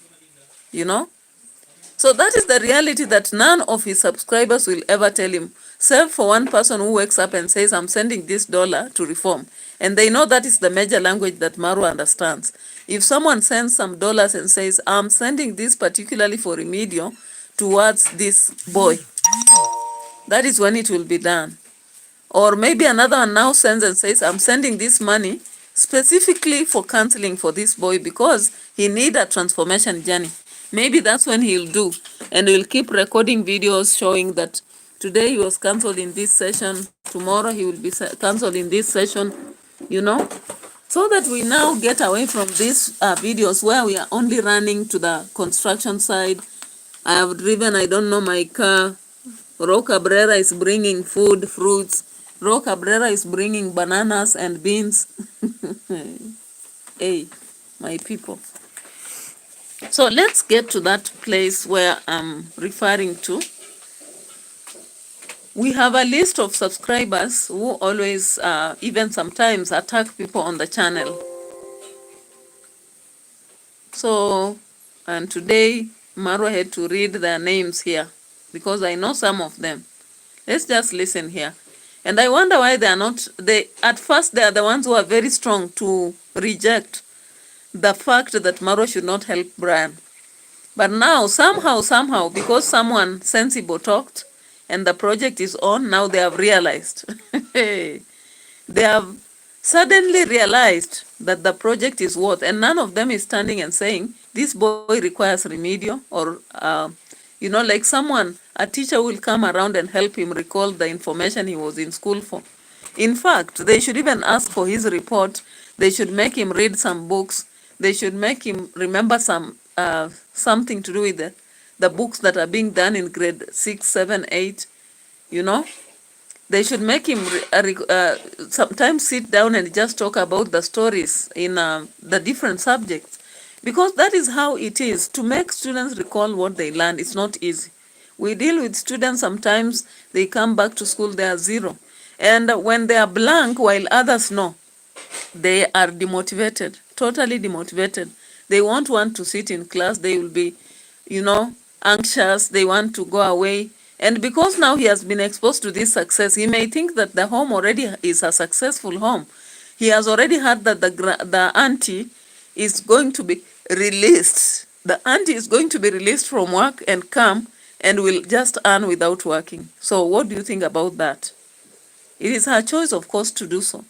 So that is the reality that none of his subscribers will ever tell him, save for one person who wakes up and says, I'm sending this $1 to reform. And they know that is the major language that Marwa understands. If someone sends some dollars and says, I'm sending this particularly for remedial towards this boy, that is when it will be done. Or maybe another one now sends and says, I'm sending this money specifically for counseling for this boy because he needs a transformation journey. Maybe that's when he'll do. And we'll keep recording videos showing that today he was cancelled in this session, tomorrow he will be cancelled in this session, So that we now get away from these videos where we are only running to the construction side. I have driven, I don't know, my car. Ro Cabrera is bringing food, fruits. Ro Cabrera is bringing bananas and beans. Hey, my people. So let's get to that place where I'm referring to. We have a list of subscribers who always, even sometimes, attack people on the channel. So, and today, Marwa had to read their names here, because I know some of them. Let's just listen here. And I wonder why they are not, at first they are the ones who are very strong to reject the fact that Marwa should not help Brian. But now, somehow, because someone sensible talked and the project is on, now they have realized. They have suddenly realized that the project is worth, and none of them is standing and saying, this boy requires remedial, or like someone, a teacher will come around and help him recall the information he was in school for. In fact, they should even ask for his report. They should make him read some books. They should make him remember something to do with the books that are being done in grade 6, 7, 8, They should make him sometimes sit down and just talk about the stories in the different subjects. Because that is how it is. To make students recall what they learned, it's not easy. We deal with students, sometimes they come back to school, they are zero. And when they are blank, while others know, They are demotivated, totally demotivated. They won't want to sit in class. They will be, anxious. They want to go away. And because now he has been exposed to this success, he may think that the home already is a successful home. He has already heard that the auntie is going to be released. The auntie is going to be released from work and come and will just earn without working. So what do you think about that? It is her choice, of course, to do so.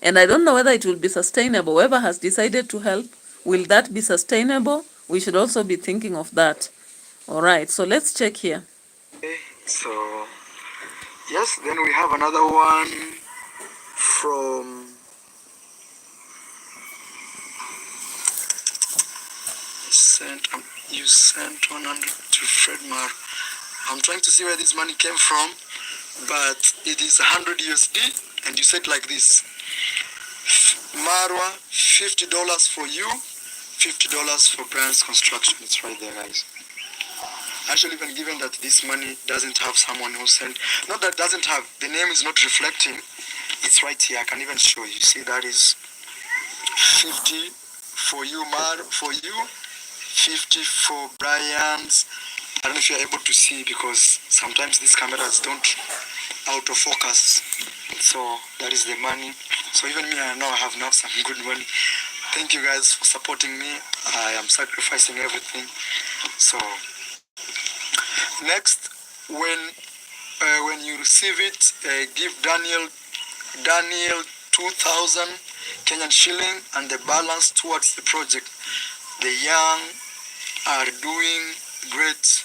And I don't know whether it will be sustainable. Whoever has decided to help, will that be sustainable? We should also be thinking of that. All right, so let's check here. Okay, so yes, then we have another one from you sent 100 to Fred Mar. I'm trying to see where this money came from, but it is 100 USD, and you said like this: Marwa, $50 for you, $50 for Brian's construction. It's right there, guys. Actually, even given that this money doesn't have someone who sent, not that doesn't have, the name is not reflecting. It's right here. I can even show you. See, that is 50 for you, for you, 50 for Brian's. I don't know if you're able to see, because sometimes these cameras don't autofocus. So that is the money. So even me, I know I have now some good money. Thank you guys for supporting me. I am sacrificing everything. So next, when you receive it, give Daniel 2,000 Kenyan shilling and the balance towards the project. The young are doing great.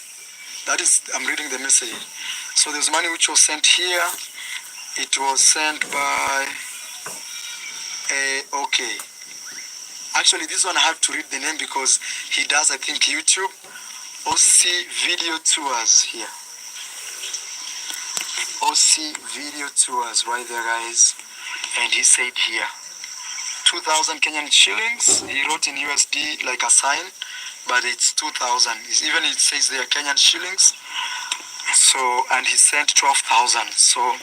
That is, I'm reading the message. So there's money which was sent here. It was sent by, okay. Actually, this one I have to read the name because he does, I think, YouTube. OC Video Tours here. OC Video Tours right there, guys. And he said here, 2,000 Kenyan shillings. He wrote in USD like a sign, but it's 2,000. Even it says there Kenyan shillings. So, and he sent 12,000. So,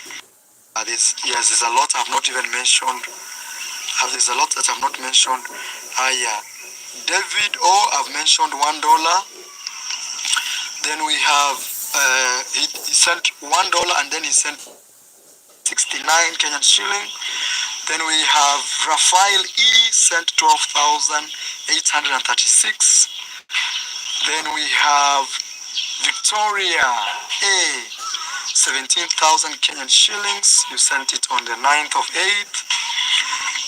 there's a lot I've not even mentioned. There's a lot that I've not mentioned. Yeah. David O, I've mentioned $1. Then we have, he sent $1 and then he sent 69 Kenyan shilling. Then we have Raphael E sent 12,836. Then we have Victoria A, 17,000 Kenyan shillings. You sent it on the 9th of 8th.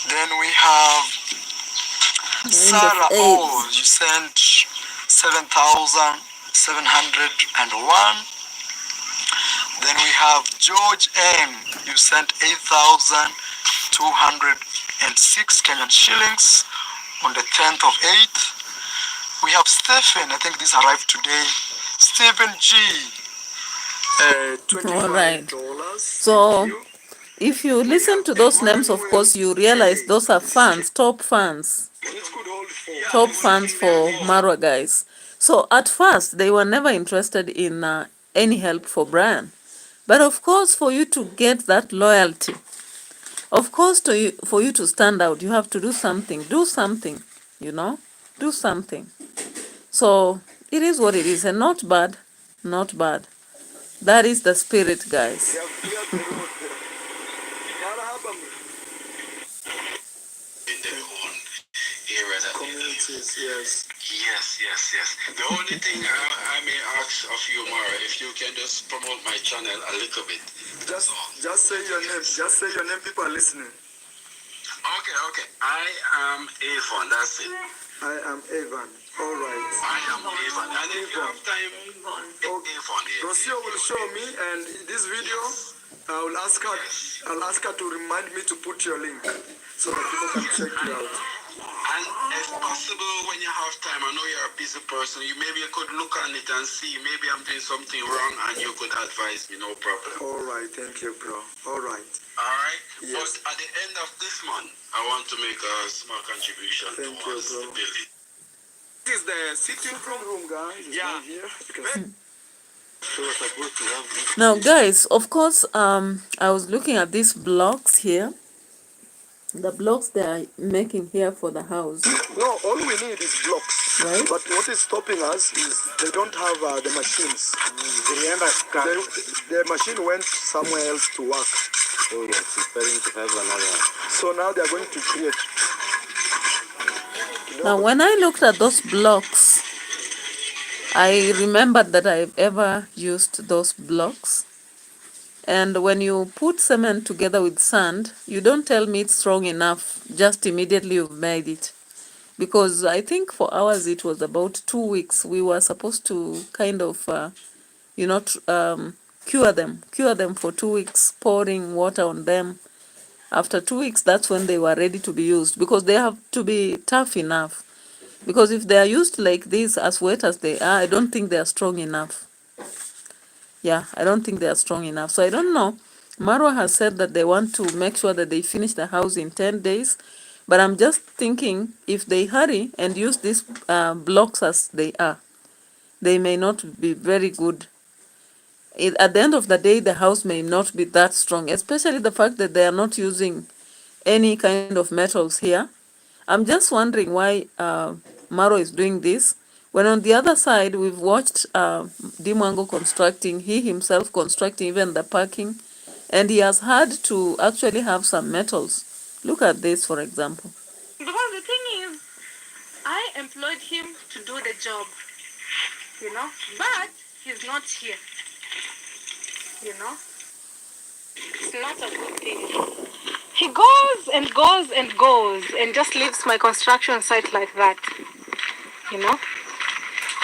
Then we have Sarah O, you sent 7,701. Then we have George M, you sent 8,206 Kenyan shillings on the 10th of 8th. We have Stephen, I think this arrived today. Stephen G, $25. All right. So if you listen to those names, of course, you realize those are fans, top fans for Marwa, guys. So at first, they were never interested in any help for Brian. But of course, for you to get that loyalty, of course, for you to stand out, you have to do something. Do something, do something. So it is what it is, and not bad, not bad. That is the spirit, guys. Communities, yes. Yes. The only thing I may ask of you, Mara, if you can just promote my channel a little bit. Just say your name. Just say your name. People are listening. Okay. I am Avon. That's it. I am Avon. All right. I am Avon. And if you have time, Avon. Rocio will show me, and in this video, I'll ask her to remind me to put your link so that people can check you out. And if possible, when you have time, I know you're a busy person, maybe you could look on it and see, maybe I'm doing something wrong and you could advise me, no problem. All right, thank you, bro. All right. Yes. But at the end of this month, I want to make a small contribution towards the building. This is the sitting room, guys. Yeah. Here. Now, guys, of course, I was looking at these blocks here. The blocks they are making here for the house. No, all we need is blocks. Right. But what is stopping us is they don't have the machines. The machine went somewhere else to work. So we are preparing to have another. So now they are going to create. Now, when I looked at those blocks, I remembered that I've ever used those blocks. And when you put cement together with sand, you don't tell me it's strong enough, just immediately you've made it. Because I think for ours it was about 2 weeks. We were supposed to kind of, cure them for 2 weeks, pouring water on them. After 2 weeks, that's when they were ready to be used, because they have to be tough enough. Because if they are used like this, as wet as they are, I don't think they are strong enough. Yeah, I don't think they are strong enough. So I don't know. Marwa has said that they want to make sure that they finish the house in 10 days. But I'm just thinking if they hurry and use these blocks as they are, they may not be very good. At the end of the day, the house may not be that strong, especially the fact that they are not using any kind of metals here. I'm just wondering why Maro is doing this. When on the other side, we've watched Dimwango constructing, he himself constructing even the parking, and he has had to actually have some metals. Look at this, for example. Because the thing is, I employed him to do the job, but he's not here, It's not a good thing. He goes and goes and goes and just leaves my construction site like that,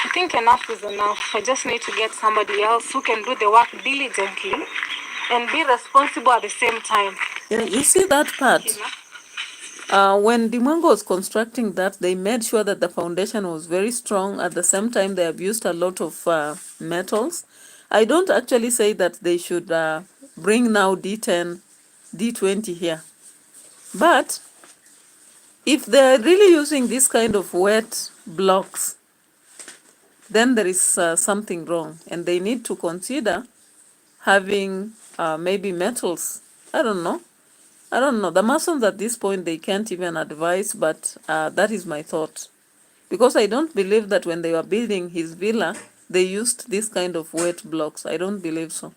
I think enough is enough. I just need to get somebody else who can do the work diligently and be responsible at the same time. Yeah, you see that part? When Dimwango was constructing that, they made sure that the foundation was very strong. At the same time, they have used a lot of metals. I don't actually say that they should bring now D10, D20 here. But if they're really using this kind of wet blocks, then there is something wrong. And they need to consider having maybe metals. I don't know. The masons at this point, they can't even advise, but that is my thought. Because I don't believe that when they were building his villa, they used this kind of wet blocks. I don't believe so.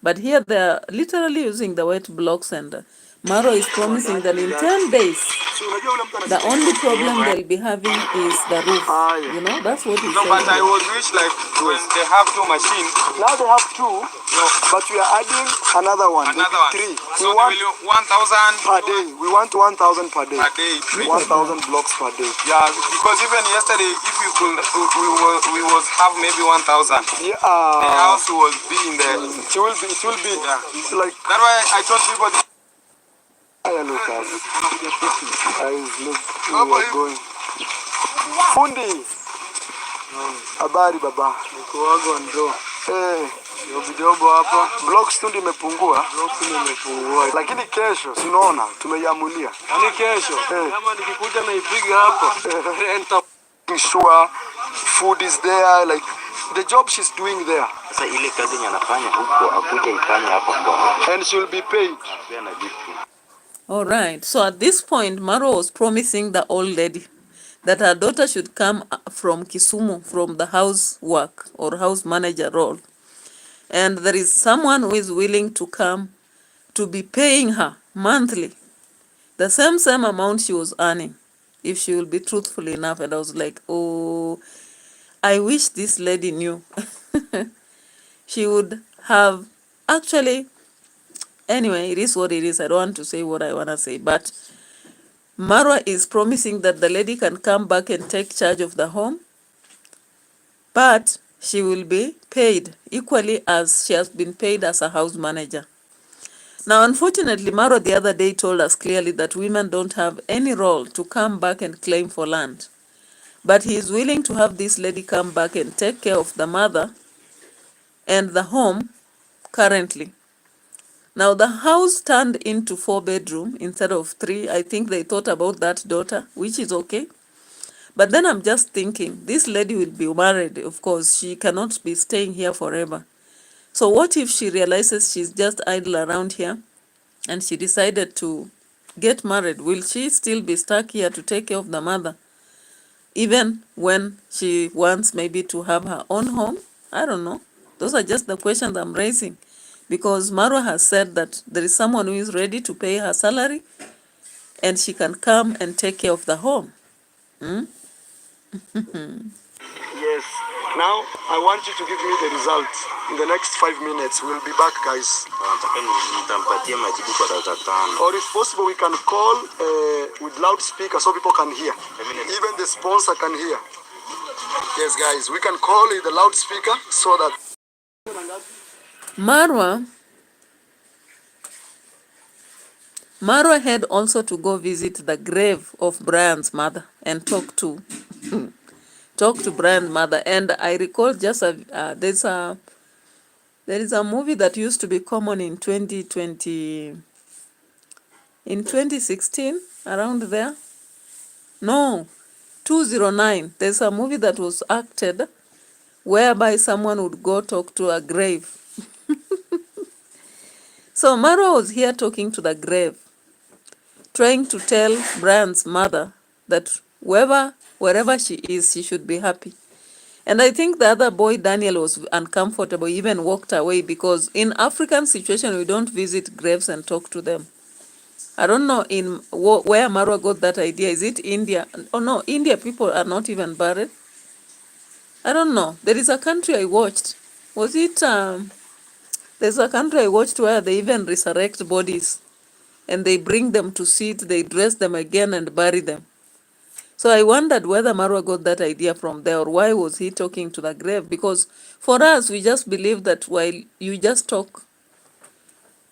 But here they are literally using the wet blocks, and Maro is promising that in 10 days, the only problem they'll be having is the roof. That's what he No, said. but I would wish like when they have 2 machines. Now they have 2, but we are adding another one. Another one. 3. So we want 1,000 per day. We want 1,000 per day. Per day. 1,000 blocks per day. Yeah, because even yesterday, if you could, we was have maybe 1,000. Yeah. The house was being there. It will be. Yeah. Like. That's why I told people. Look at we are going. Fundi. Habari baba. Niko wago ndo. Kidogo hapa. Blocks tu imepungua. Lakini kesho sinaona tumeiamulia. Yaani kesho kama nikikuja na ipige hapo. Enter sure food is there, like the job she's doing there. Sasa ile kazi anafanya huko akuja ifanye hapo kwa. And she'll be paid. All right. So at this point, Maro was promising the old lady that her daughter should come from Kisumu, from the house work or house manager role. And there is someone who is willing to come to be paying her monthly the same amount she was earning, if she will be truthful enough. And I was like, oh, I wish this lady knew. She would have actually. Anyway, it is what it is. I don't want to say what I want to say. But Marwa is promising that the lady can come back and take charge of the home. But she will be paid equally as she has been paid as a house manager. Now, unfortunately, Marwa the other day told us clearly that women don't have any role to come back and claim for land. But he is willing to have this lady come back and take care of the mother and the home currently. Now, the house turned into 4-bedroom instead of 3. I think they thought about that daughter, which is okay. But then I'm just thinking, this lady will be married, of course. She cannot be staying here forever. So what if she realizes she's just idle around here and she decided to get married, will she still be stuck here to take care of the mother, even when she wants maybe to have her own home? I don't know. Those are just the questions I'm raising, because Marwa has said that there is someone who is ready to pay her salary and she can come and take care of the home. Yes. Now, I want you to give me the results. In the next 5 minutes, we'll be back, guys. Or if possible, we can call with loudspeaker so people can hear. Even the sponsor can hear. Yes, guys, we can call with the loudspeaker so that... Marwa had also to go visit the grave of Brian's mother and talk to Brian's mother. And I recall just there is a movie that used to be common in 2016, around there. No, 209. There's a movie that was acted whereby someone would go talk to a grave. So Marwa was here talking to the grave, trying to tell Brian's mother that wherever she is, she should be happy. And I think the other boy, Daniel, was uncomfortable, even walked away, because in African situation, we don't visit graves and talk to them. I don't know where Marwa got that idea. Is it India? Oh no, India people are not even buried. I don't know. There is a country I watched. Was it... there's a country I watched where they even resurrect bodies and they bring them to sit, they dress them again and bury them. So I wondered whether Marwa got that idea from there, or why was he talking to the grave? Because for us, we just believe that while you just talk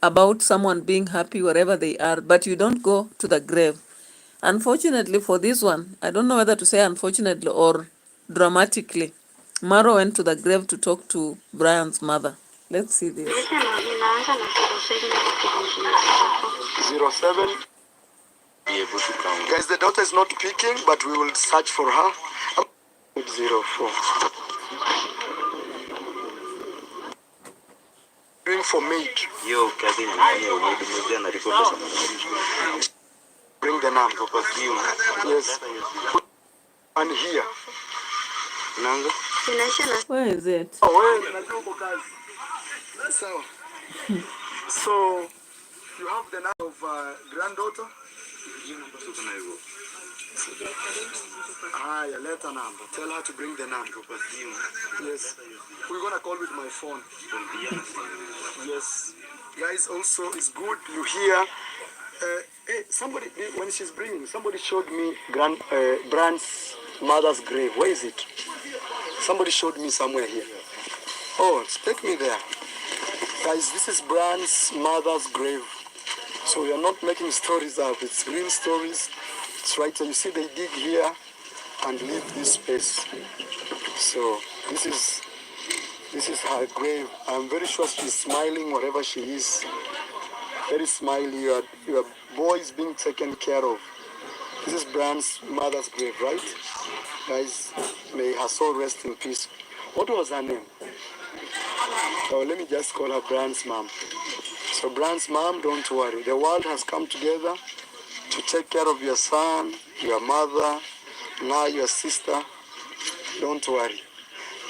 about someone being happy wherever they are, but you don't go to the grave. Unfortunately for this one, I don't know whether to say unfortunately or dramatically, Marwa went to the grave to talk to Brian's mother. Let's see this. 07. Be able to count. Guys, the daughter is not picking, but we will search for her. 04. Doing for mate. Yo, Kevin, bring the number. Yes. And here. Where is it? So, you have the number of granddaughter? Yeah, letter number. Tell her to bring the number. Yes. We're gonna call with my phone. Yes. Guys, also it's good you hear. Hey, somebody, when she's bringing, somebody showed me Brand's mother's grave. Where is it? Somebody showed me somewhere here. Oh, take me there. Guys, this is Brand's mother's grave. So we are not making stories up. It's real stories. It's right. So you see they dig here and leave this space. So this is her grave. I'm very sure she's smiling wherever she is. Very smiley. Your boy is being taken care of. This is Brand's mother's grave, right? Guys, may her soul rest in peace. What was her name? Oh, let me just call her Brand's mom. So Brand's mom, don't worry. The world has come together to take care of your son, your mother, now your sister. Don't worry.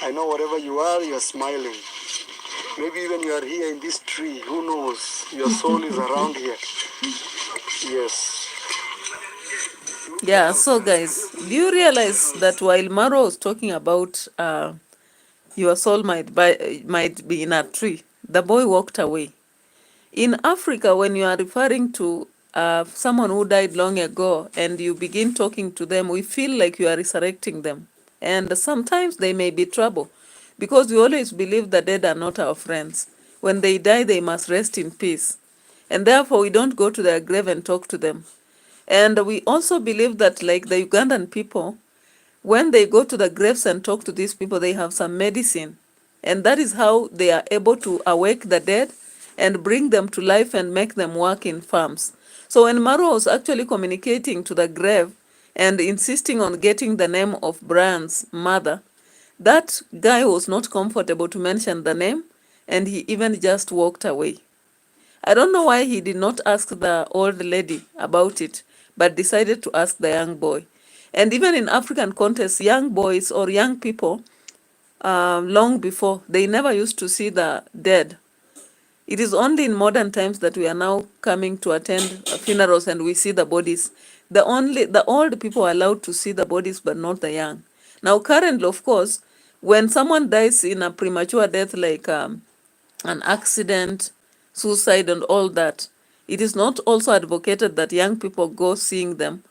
I know wherever you are, you're smiling. Maybe even you are here in this tree. Who knows? Your soul is around here. Yes. Yeah, so guys, do you realize that while Marwa was talking about your soul might be in a tree, the boy walked away? In Africa, when you are referring to someone who died long ago and you begin talking to them, we feel like you are resurrecting them. And sometimes they may be trouble, because we always believe the dead are not our friends. When they die, they must rest in peace. And therefore, we don't go to their grave and talk to them. And we also believe that, like the Ugandan people, when they go to the graves and talk to these people, they have some medicine. And that is how they are able to awake the dead and bring them to life and make them work in farms. So when Marwa was actually communicating to the grave and insisting on getting the name of Brian's mother, that guy was not comfortable to mention the name, and he even just walked away. I don't know why he did not ask the old lady about it, but decided to ask the young boy. And even in African contests, young boys or young people, long before, they never used to see the dead. It is only in modern times that we are now coming to attend funerals and we see the bodies. The old people are allowed to see the bodies, but not the young. Now, currently, of course, when someone dies in a premature death, like an accident, suicide, and all that, it is not also advocated that young people go seeing them.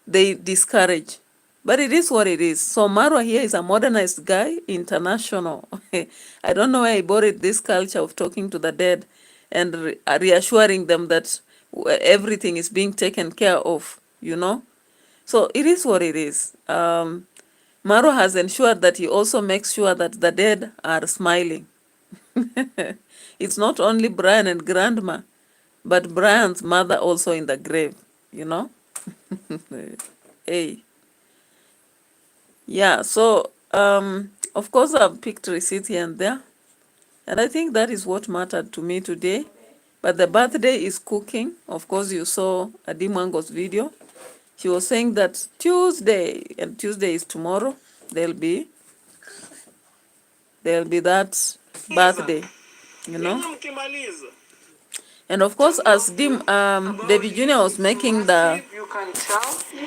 They discourage. But it is what it is. So Marwa here is a modernized guy, international. I don't know where he borrowed this culture of talking to the dead and reassuring them that everything is being taken care of, you know. So it is what it is. Marwa has ensured that he also makes sure that the dead are smiling. It's not only Brian and Grandma, but Brian's mother also in the grave, you know. Hey. Yeah, so of course I've picked receipt here and there, and I think that is what mattered to me today. But the birthday is cooking. Of course, you saw Adimango's video. She was saying that Tuesday, and Tuesday is tomorrow, there'll be that birthday, you know. And of course, as David Jr. was making the You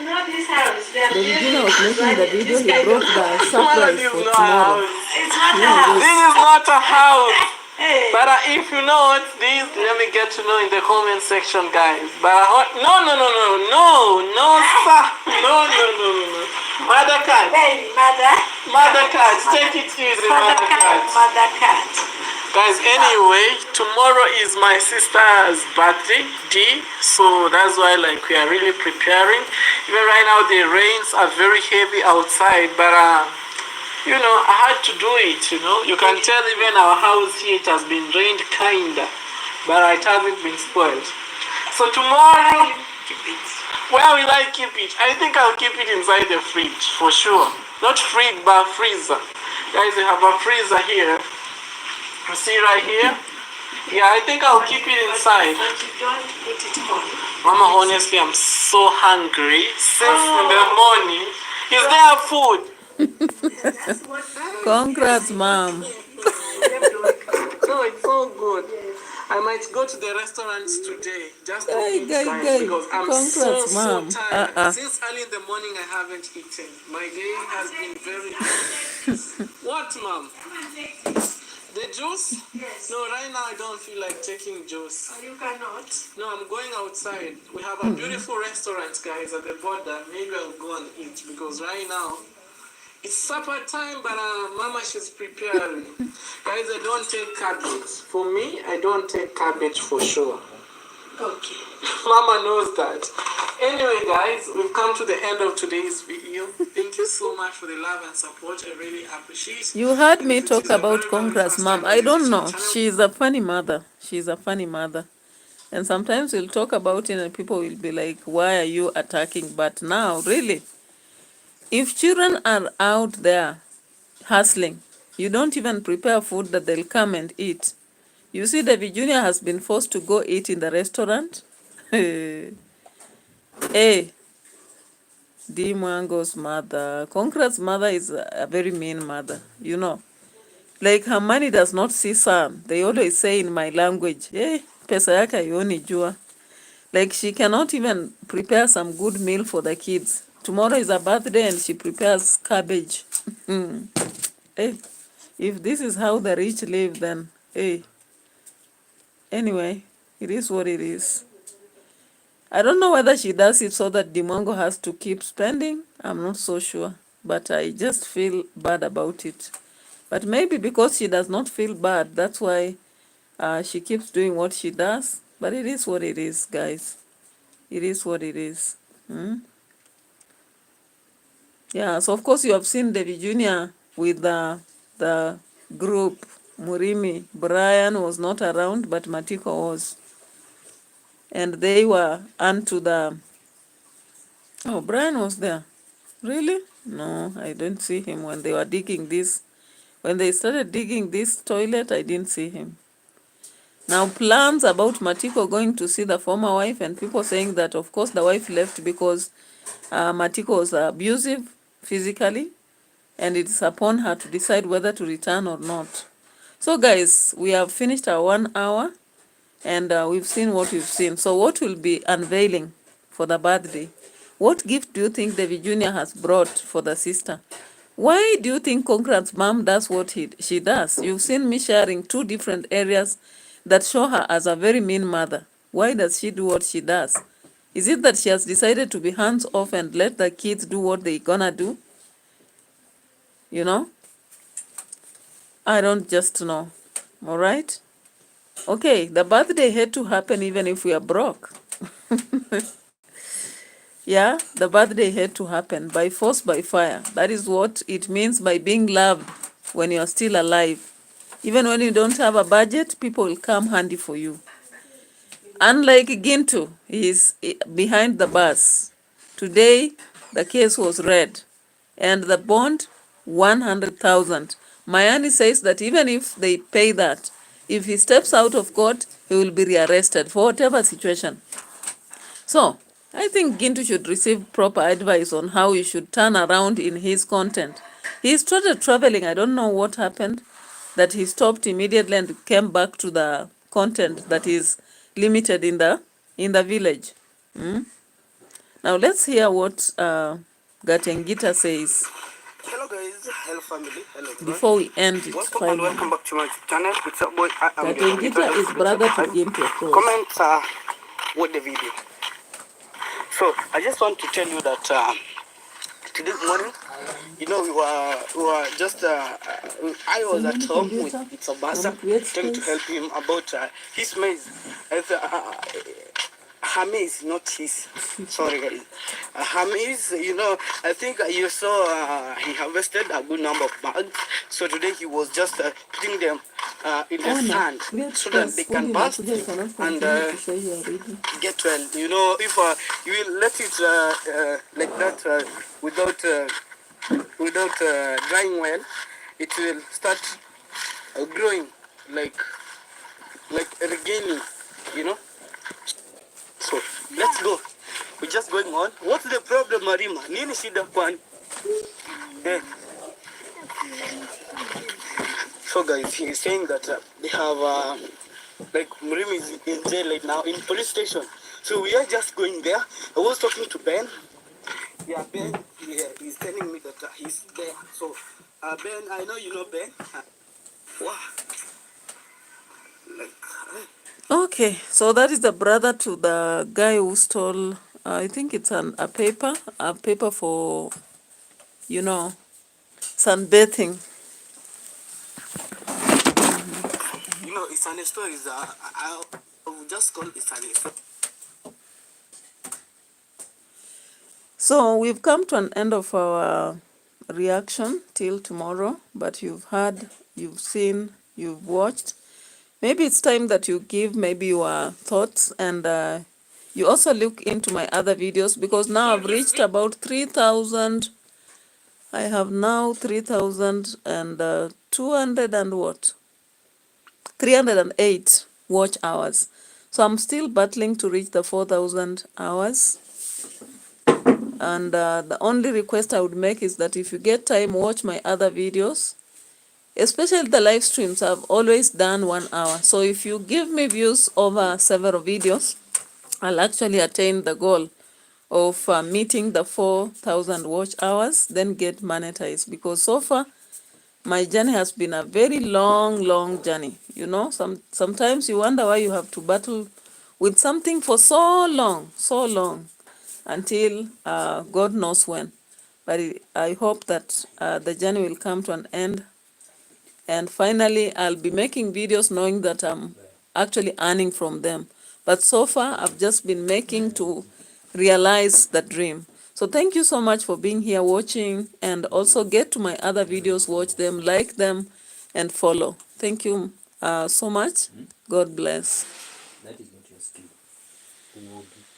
know this house. David Jr. was making the video, he brought the surprise for tomorrow. It's not a Here it house. is. This is not a house. Hey. But if you know what this, let me get to know in the comment section, guys. But no, sir. No. Mother cat. Hey, mother. Mother cat. Take it easy, Mother mother cat. cat. Mother cat. Guys, anyway, tomorrow is my sister's birthday, D. So that's why, like, we are really preparing. Even right now, the rains are very heavy outside, but you know, I had to do it. You know, you can tell even our house here it has been rained kinda, but it hasn't been spoiled. So tomorrow, where will I keep it? I think I'll keep it inside the fridge for sure. Not fridge, but freezer. Guys, we have a freezer here. You see right here? Yeah, I think I'll keep it inside. But you don't put it on. Mama, honestly, I'm so hungry since in the morning. Is there food? That's what Congrats, Mom. No, it's so good. I might go to the restaurants today just to Hey, eat, guy, because I'm congrats, Mom. so tired. Since early in the morning, I haven't eaten. My day has been very hard. What, Mom? The juice? Yes. No, right now I don't feel like taking juice. You cannot. No, I'm going outside. We have a beautiful restaurant, guys, at the border. Maybe I'll go and eat because right now it's supper time, but Mama, she's preparing. Guys, I don't take cabbage. For me, I don't take cabbage for sure. Okay. Mama knows that. Anyway, guys, we've come to the end of today's video. Thank you so much for the love and support. I really appreciate it. You heard me If it talk is your about very, very Congrats, first Mom. time I don't visiting know. the channel, She's a funny mother. She's a funny mother. And sometimes we'll talk about it and people will be like, why are you attacking? But now, really, if children are out there hustling, you don't even prepare food that they'll come and eat. You see, David Jr. has been forced to go eat in the restaurant. Hey, D. Mwango's mother. Conrad's mother is a very mean mother, you know. Like her money does not see sun. They always say in my language, hey, pesa yake haioni jua. Like she cannot even prepare some good meal for the kids. Tomorrow is her birthday and she prepares cabbage. Hey, if this is how the rich live, then hey. Anyway, it is what it is. I don't know whether she does it so that Dimongo has to keep spending. I'm not so sure. But I just feel bad about it. But maybe because she does not feel bad, that's why she keeps doing what she does. But it is what it is, guys. It is what it is. Yeah, so of course you have seen David Jr. with the group. Murimi. Brian was not around, but Matiko was. And they were onto the... Oh, Brian was there. Really? No, I didn't see him when they were digging this. When they started digging this toilet, I didn't see him. Now, plans about Matiko going to see the former wife, and people saying that, of course, the wife left because Matiko was abusive physically, and it's upon her to decide whether to return or not. So, guys, we have finished our 1 hour, and we've seen what we've seen. So, what will be unveiling for the birthday? What gift do you think David Jr. has brought for the sister? Why do you think Conrad's mom does what she does? You've seen me sharing 2 different areas that show her as a very mean mother. Why does she do what she does? Is it that she has decided to be hands off and let the kids do what they're gonna do? You know? I don't just know. All right? Okay, the birthday had to happen even if we are broke. Yeah, the birthday had to happen by force, by fire. That is what it means by being loved when you are still alive. Even when you don't have a budget, people will come handy for you. Unlike Gintu, he is behind the bars. Today, the case was read, and the bond, 100,000. Mayani says that even if they pay that, if he steps out of court, he will be rearrested for whatever situation. So, I think Gintu should receive proper advice on how he should turn around in his content. He started traveling. I don't know what happened, that he stopped immediately and came back to the content that is limited in the village. Now let's hear what Gatengita says Hello guys, hello family, hello everyone. before we end it. Welcome and welcome back to my channel. It's a boy. Gatengita is brother to Gintu, of course. Comment with the video. So I just want to tell you that today morning, you know, we were just I was at home with Itzabasa trying to help him about his maize. Her maize, not his. Sorry guys. Her maize, you know, I think you saw he harvested a good number of bags. So today he was just putting them in the sand so that they can burst and get well. You know, if you will let it like that without drying well, it will start growing like regaining, you know. So let's go. We're just going on. What's the problem, Marima? Nini shida kwani? So guys, he's saying that they have like Marima is in jail right now in police station. So we are just going there. I was talking to Ben. Yeah, Ben. Yeah, he's telling me that he's there. So Ben, I know you know Ben. Wow. Like. Okay, so that is the brother to the guy who stole, I think it's a paper for, you know, sunbathing. You know, it's an story. I will just call it an story. So we've come to an end of our reaction till tomorrow, but you've heard, you've seen, you've watched. Maybe it's time that you give maybe your thoughts, and you also look into my other videos, because now I've reached about 3,000. I have now 3,200 and what? 308 watch hours. So I'm still battling to reach the 4,000 hours. And the only request I would make is that if you get time, watch my other videos. Especially the live streams, I've always done 1 hour. So if you give me views over several videos, I'll actually attain the goal of meeting the 4,000 watch hours, then get monetized. Because so far, my journey has been a very long journey. You know, sometimes you wonder why you have to battle with something for so long, until God knows when. But I hope that the journey will come to an end. And finally, I'll be making videos knowing that I'm actually earning from them. But so far, I've just been making to realize the dream. So thank you so much for being here watching, and also get to my other videos, watch them, like them, and follow. Thank you so much. God bless. That is not your skill.